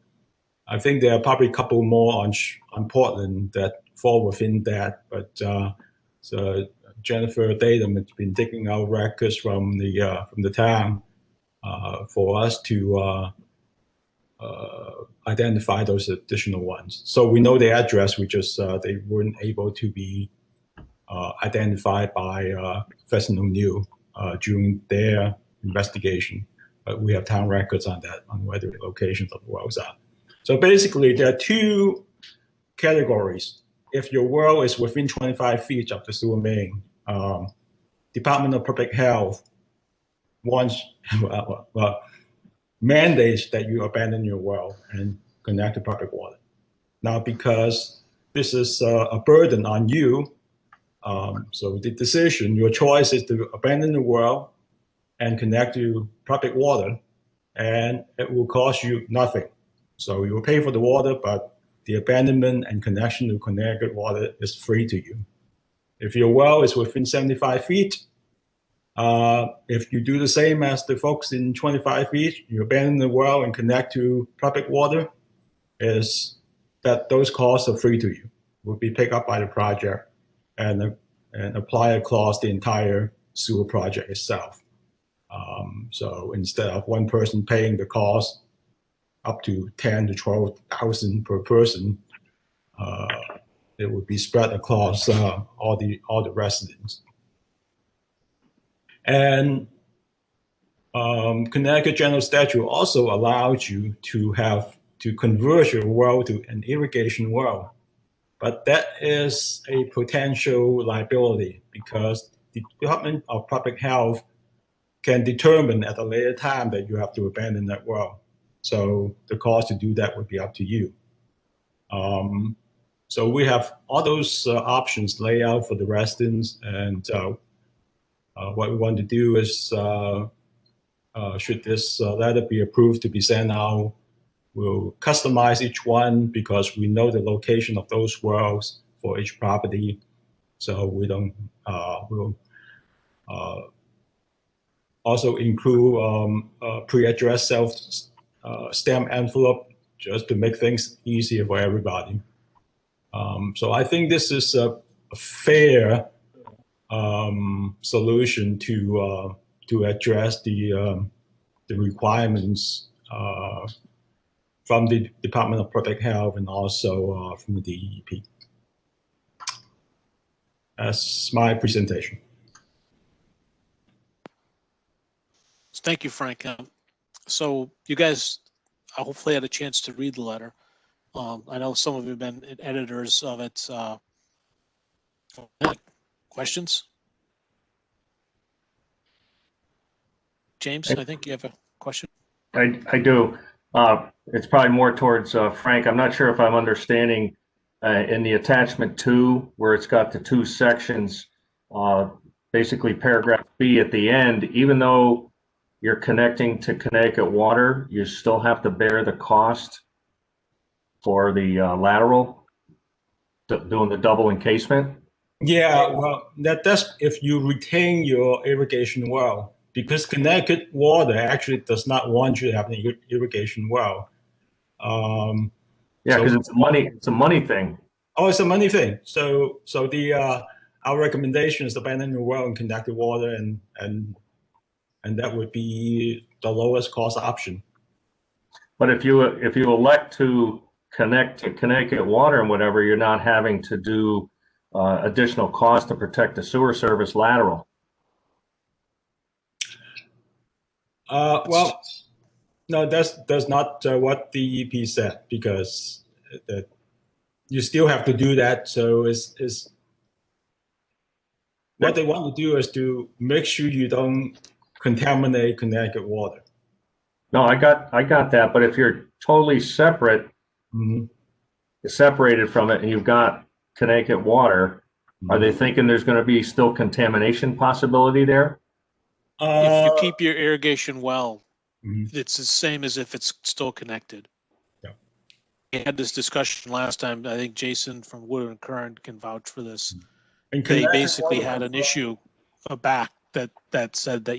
I think there are probably a couple more on Portland that fall within that, but so Jennifer Datum has been taking out records from the town for us to identify those additional ones. So we know the address, we just they weren't able to be identified by Professor O'Neill during their investigation, but we have town records on that, on where the locations of the wells are. So basically, there are two categories. If your well is within 25 feet of the sewer main, Department of Public Health wants mandates that you abandon your well and connect to public water. Now, because this is a burden on you, so the decision, your choice is to abandon the well and connect to public water, and it will cost you nothing. So you will pay for the water, but the abandonment and connection to Connecticut water is free to you. If your well is within 75 feet, if you do the same as the folks in 25 feet, you abandon the well and connect to public water, is that those costs are free to you, will be picked up by the project and apply across the entire sewer project itself. So instead of one person paying the cost up to 10 to 12,000 per person, it would be spread across all the residents. And Connecticut General Statute also allows you to convert your well to an irrigation well, but that is a potential liability because the Department of Public Health can determine at a later time that you have to abandon that well. So the cost to do that would be up to you. So we have all those options laid out for the residents, and what we want to do is, should this letter be approved to be sent out, we'll customize each one because we know the location of those wells for each property. So we don't, we'll also include pre-addressed self-stamp envelope just to make things easier for everybody. So I think this is a fair solution to address the requirements from the Department of Public Health and also from the DEP. That's my presentation.
Thank you, Frank. So you guys hopefully had a chance to read the letter. I know some of you have been editors of it. Questions? James, I think you have a question.
I do. It's probably more towards Frank. I'm not sure if I'm understanding in the attachment 2, where it's got the two sections. basically paragraph B at the end, even though you're connecting to Connecticut Water, you still have to bear the cost for the lateral, doing the double encasement.
Yeah, well, that's if you retain your irrigation well, because Connecticut Water actually does not want you to have an irrigation well.
Yeah, because
So-
it's a money thing.
Oh, it's a money thing. So the our recommendation is to abandon the well and Connecticut Water, and that would be the lowest cost option.
But if you elect to connect to Connecticut Water and whatever, you're not having to do additional cost to protect the sewer service lateral.
Well, no, that's not what the EP said, because you still have to do that. So is what they want to do is to make sure you don't contaminate Connecticut Water.
No, I got that. But if you're totally separate, separated from it, and you've got Connecticut Water, are they thinking there's going to be still contamination possibility there?
If you keep your irrigation well,
Mhm.
it's the same as if it's still connected.
Yeah.
We had this discussion last time. I think Jason from Wood and Curran can vouch for this.
And
They
Connecticut
basically
Water
had an issue back that said that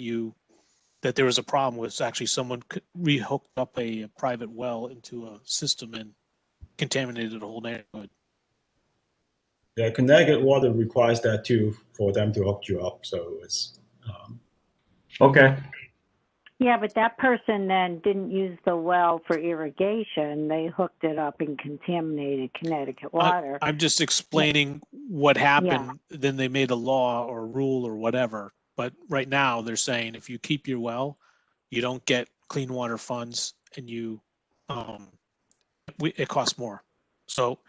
there was a problem with actually someone rehooked up a private well into a system and contaminated the whole neighborhood.
Yeah, Connecticut Water requires that too for them to hook you up. So it's
Okay.
Yeah, but that person then didn't use the well for irrigation. They hooked it up and contaminated Connecticut water.
I'm just explaining what happened. Then they made a law or rule or whatever. But right now they're saying if you keep your well, you don't get clean water funds, and it costs more. So,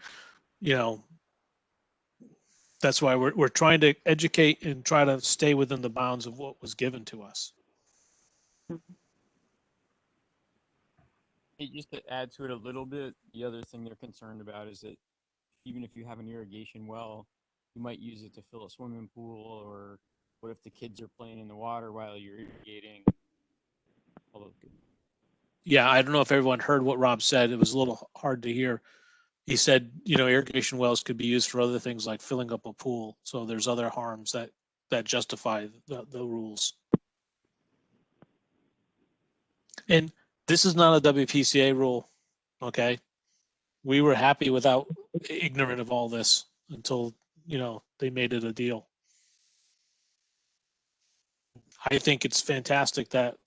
that's why we're trying to educate and try to stay within the bounds of what was given to us.
Hey, just to add to it a little bit, the other thing they're concerned about is that even if you have an irrigation well, you might use it to fill a swimming pool, or what if the kids are playing in the water while you're irrigating?
Yeah, I don't know if everyone heard what Rob said. It was a little hard to hear. He said, irrigation wells could be used for other things like filling up a pool. So there's other harms that justify the rules. And this is not a WPCA rule, okay? We were happy without ignorant of all this until, they made it a deal. I think it's fantastic that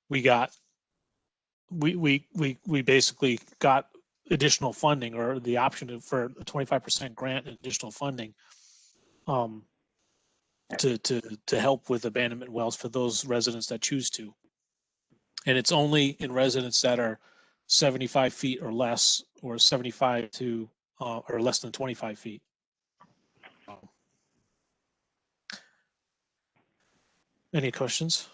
we basically got additional funding, or the option for a 25% grant and additional funding to help with abandonment wells for those residents that choose to. And it's only in residents that are 75 feet or less, or 75 to or less than 25 feet. Any questions?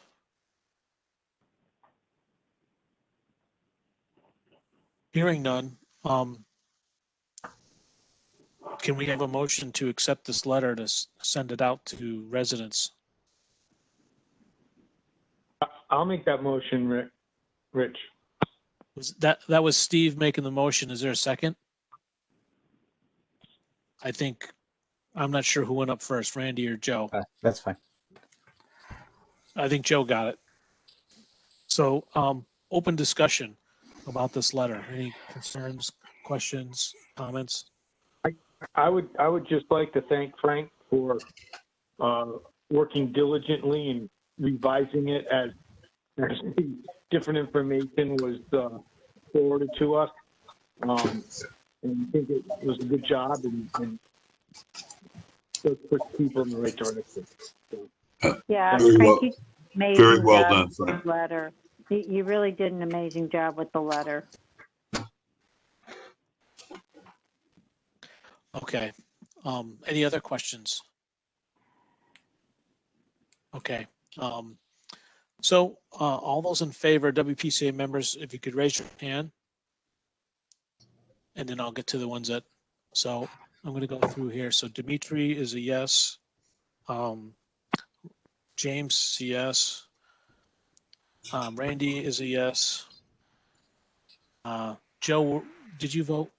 Hearing none, can we have a motion to accept this letter to send it out to residents?
I'll make that motion, Rich.
That was Steve making the motion. Is there a second? I'm not sure who went up first, Randy or Joe.
That's fine.
I think Joe got it. So, open discussion about this letter. Any concerns, questions, comments?
I would just like to thank Frank for working diligently and revising it as the different information was forwarded to us. And I think it was a good job, and let's put people in the right direction.
Yeah,
Very
Frank,
well-
you made
very well
the
done, Frank.
letter. You really did an amazing job with the letter.
Okay. Any other questions? Okay. So all those in favor, WPCA members, if you could raise your hand, and then I'll get to the ones that, so I'm going to go through here. So Dimitri is a yes. James, yes. Randy is a yes. Joe, did you vote?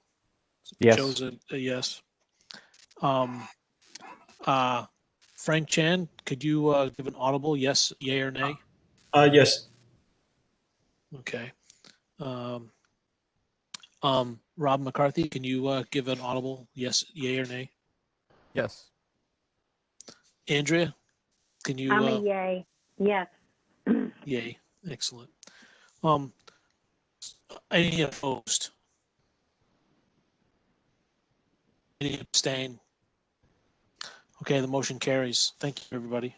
Yes.
Joe's a yes. Frank Chan, could you give an audible yes, yay or nay?
Yes.
Okay. Rob McCarthy, can you give an audible yes, yay or nay?
Yes.
Andrea, can you?
I'm a yay. Yes.
Yay. Excellent. Any opposed? Any abstain? Okay, the motion carries. Thank you, everybody.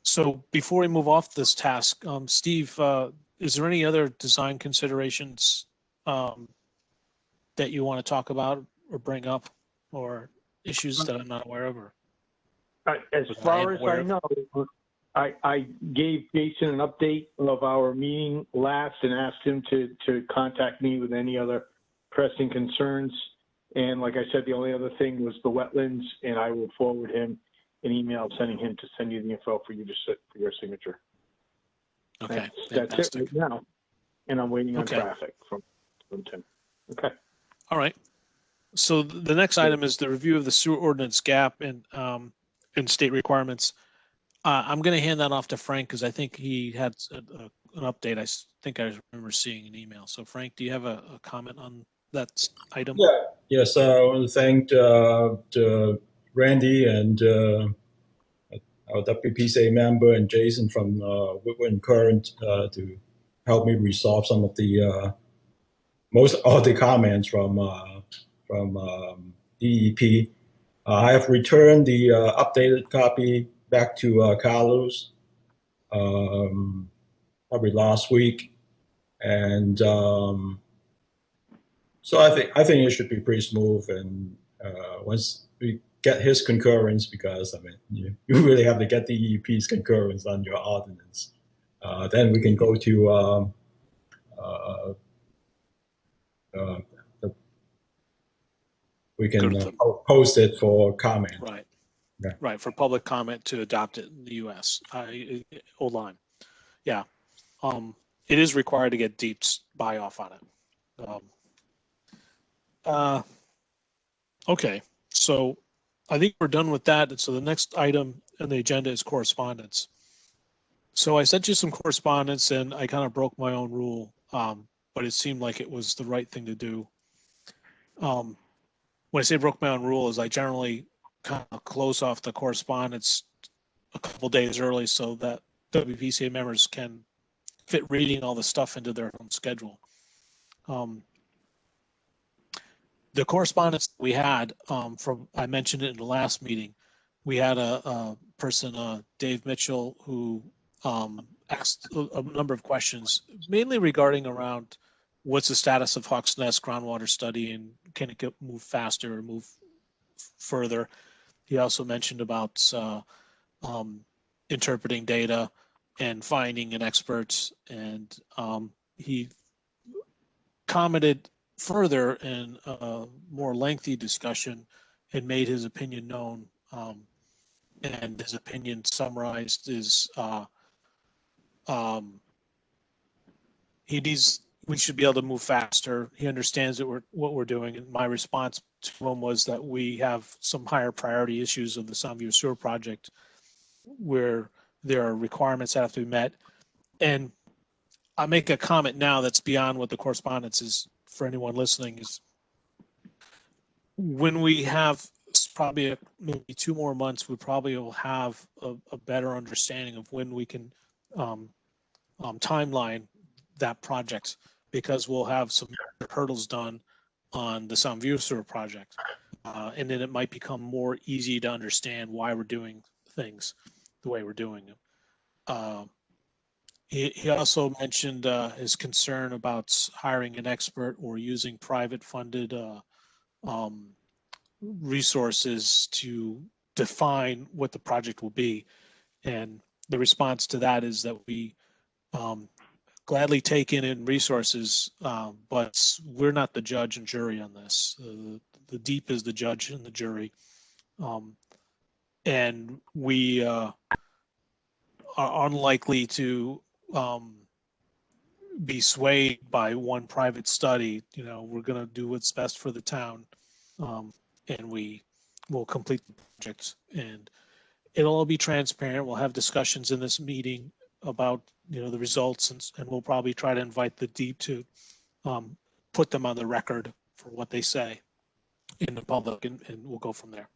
So before we move off this task, Steve, is there any other design considerations that you want to talk about or bring up, or issues that I'm not aware of? Or
As far as I know, I gave Jason an update of our meeting last and asked him to contact me with any other pressing concerns. And like I said, the only other thing was the wetlands, and I will forward him an email sending him to send you the info for you to sit for your signature.
Okay,
that's it right now. And I'm waiting on
Okay.
traffic from Tim. Okay.
All right. So the next item is the review of the sewer ordinance gap and state requirements. I'm going to hand that off to Frank because I think he had an update. I think I remember seeing an email. So Frank, do you have a comment on that item?
Yeah. Yes. I want to thank Randy and our WPCA member and Jason from Woodward Current to help me resolve some of the most of the comments from DEP. I have returned the updated copy back to Carlos probably last week, and so I think it should be pretty smooth. And once we get his concurrence, because I mean you really have to get the DEP's concurrence on your ordinance, then we can go to we can post it for comment.
Right.
Yeah.
Right, for public comment to adopt it in the U.S. Hold on. Yeah. It is required to get DEEP's buy-off on it. Okay, so I think we're done with that. And so the next item on the agenda is correspondence. So I sent you some correspondence and I kind of broke my own rule, but it seemed like it was the right thing to do. When I say broke my own rule is I generally kind of close off the correspondence a couple days early so that WPCA members can fit reading all the stuff into their own schedule. The correspondence we had from, I mentioned it in the last meeting, we had a person, Dave Mitchell, who asked a number of questions, mainly regarding around what's the status of Hawks Nest groundwater study and can it move faster or move further. He also mentioned about interpreting data and finding an expert, and he commented further in a more lengthy discussion and made his opinion known. And his opinion summarized is we should be able to move faster. He understands that what we're doing. And my response to him was that we have some higher priority issues of the Soundview Sewer project where there are requirements that have to be met. And I make a comment now that's beyond what the correspondence is for anyone listening, is when we have probably maybe 2 more months, we probably will have a better understanding of when we can timeline that project, because we'll have some hurdles done on the Soundview Sewer project. And then it might become more easy to understand why we're doing things the way we're doing them. He also mentioned his concern about hiring an expert or using private funded resources to define what the project will be. And the response to that is that we gladly take in resources, but we're not the judge and jury on this. The DEEP is the judge and the jury. and we are unlikely to be swayed by one private study. You know, we're going to do what's best for the town, and we will complete the project. And it'll all be transparent. We'll have discussions in this meeting about, you know, the results, and we'll probably try to invite the deep to put them on the record for what they say in the public, and we'll go from there.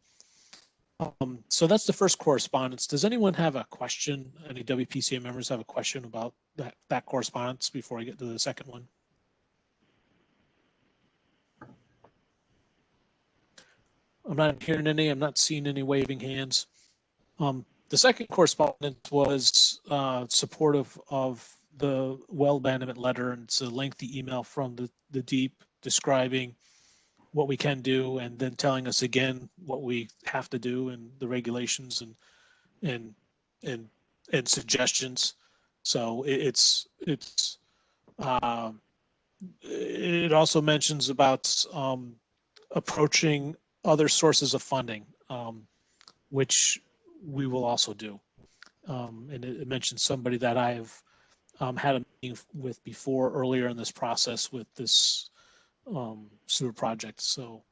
So that's the first correspondence. Does anyone have a question? Any WPCA members have a question about that correspondence before I get to the second one? I'm not hearing any. I'm not seeing any waving hands. The second correspondence was supportive of the well abandonment letter, and it's a lengthy email from the deep describing what we can do, and then telling us again what we have to do, and the regulations and suggestions. So it also mentions about approaching other sources of funding, which we will also do. And it mentions somebody that I have had a meeting with before earlier in this process with this sewer project. So,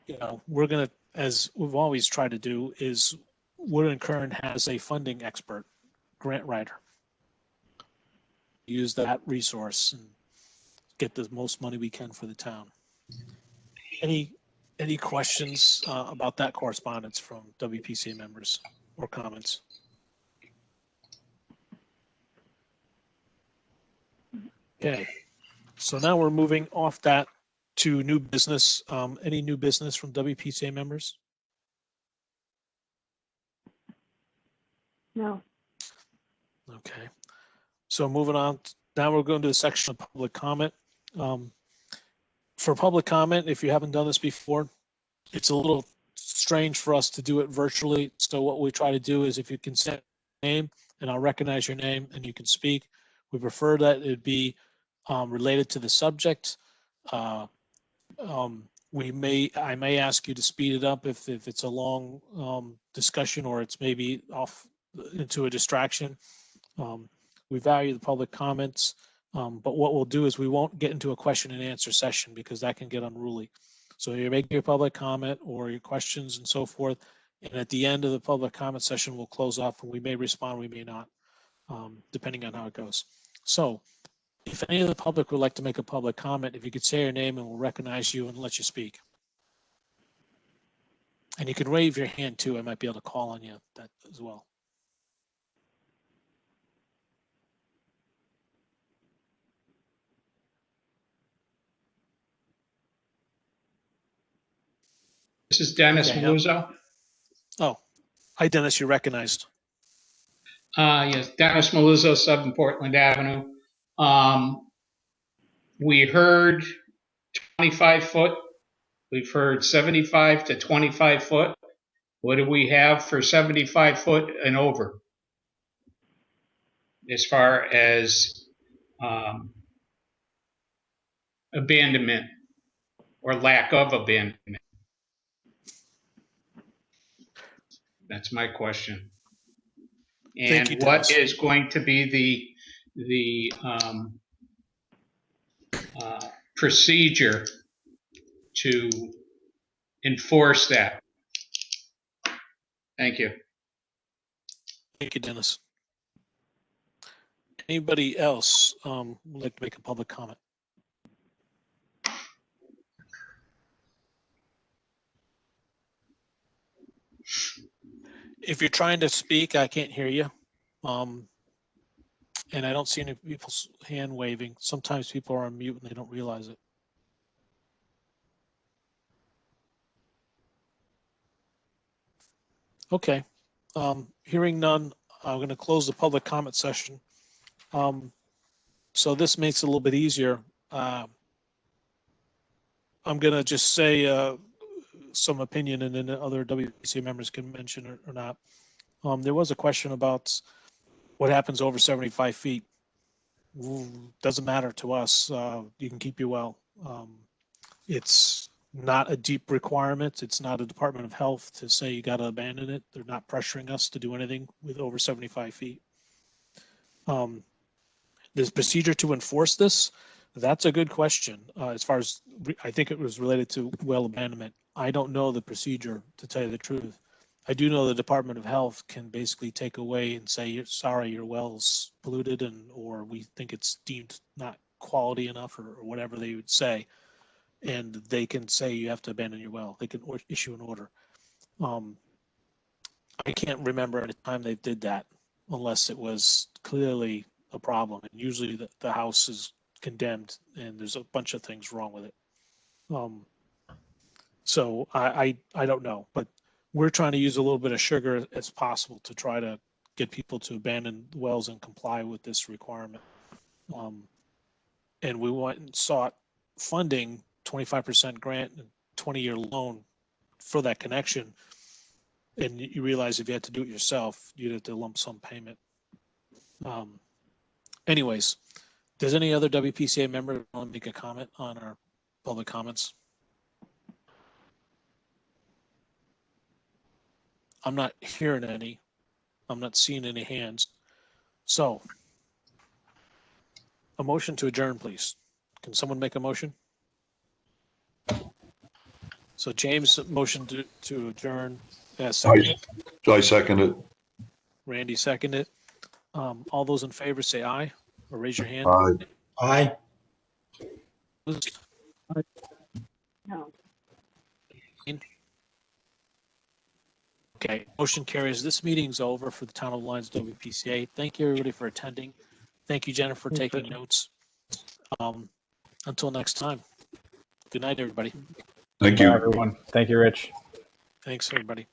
you know, we're going to, as we've always tried to do, is Wood and Kern has a funding expert, grant writer. Use that resource and get the most money we can for the town. Any questions about that correspondence from WPCA members or comments? Okay, so now we're moving off that to new business. Any new business from WPCA members?
No.
Okay, so moving on. Now we're going to the section of public comment. For public comment, if you haven't done this before, it's a little strange for us to do it virtually. So what we try to do is, if you can say your name and I'll recognize your name and you can speak. We prefer that it be related to the subject. I may ask you to speed it up if it's a long discussion or it's maybe off into a distraction. We value the public comments, but what we'll do is we won't get into a question and answer session because that can get unruly. So you make your public comment or your questions and so forth, and at the end of the public comment session, we'll close off, and we may respond, we may not, depending on how it goes. So if any of the public would like to make a public comment, if you could say your name and we'll recognize you and let you speak. And you can wave your hand too. I might be able to call on you that as well.
This is Dennis
Okay,
Maluzzo.
Oh, hi, Dennis. You're recognized.
Yes, Dennis Maluzzo, 7 Portland Avenue. We heard 25 foot. We've heard 75 to 25 foot. What do we have for 75 foot and over? As far as abandonment or lack of abandonment? That's my question. And
you,
what
Dennis.
is going to be the procedure to enforce that? Thank you.
Thank you, Dennis. Anybody else would like to make a public comment? If you're trying to speak, I can't hear you. And I don't see any people's hand waving. Sometimes people are on mute and they don't realize it. Okay. Hearing none, I'm going to close the public comment session. So this makes it a little bit easier. I'm going to just say some opinion, and then the other WPCA members can mention or not. There was a question about what happens over 75 feet. Doesn't matter to us. You can keep your well. It's not a deep requirement. It's not a Department of Health to say you got to abandon it. They're not pressuring us to do anything with over 75 feet. This procedure to enforce this, that's a good question. As far as, I think it was related to well abandonment. I don't know the procedure, to tell you the truth. I do know the Department of Health can basically take away and say, sorry, your well's polluted, or we think it's deemed not quality enough, or whatever they would say. And they can say you have to abandon your well. They can issue an order. I can't remember any time they did that unless it was clearly a problem. And usually the house is condemned and there's a bunch of things wrong with it. So I don't know, but we're trying to use a little bit of sugar as possible to try to get people to abandon wells and comply with this requirement. And we went and sought funding, 25% grant and 20-year loan for that connection. And you realize if you had to do it yourself, you'd have to lump sum payment. Anyways, does any other WPCA member want to make a comment on our public comments? I'm not hearing any. I'm not seeing any hands. So, a motion to adjourn, please. Can someone make a motion? So James, motion to adjourn. Second.
I second it.
Randy, second it. All those in favor say aye, or raise your hand.
Aye.
No.
Okay, motion carries. This meeting's over for the Town of Lyons WPCA. Thank you, everybody, for attending. Thank you, Jennifer, for taking notes. Until next time. Good night, everybody.
Thank you.
Everyone. Thank you, Rich.
Thanks, everybody.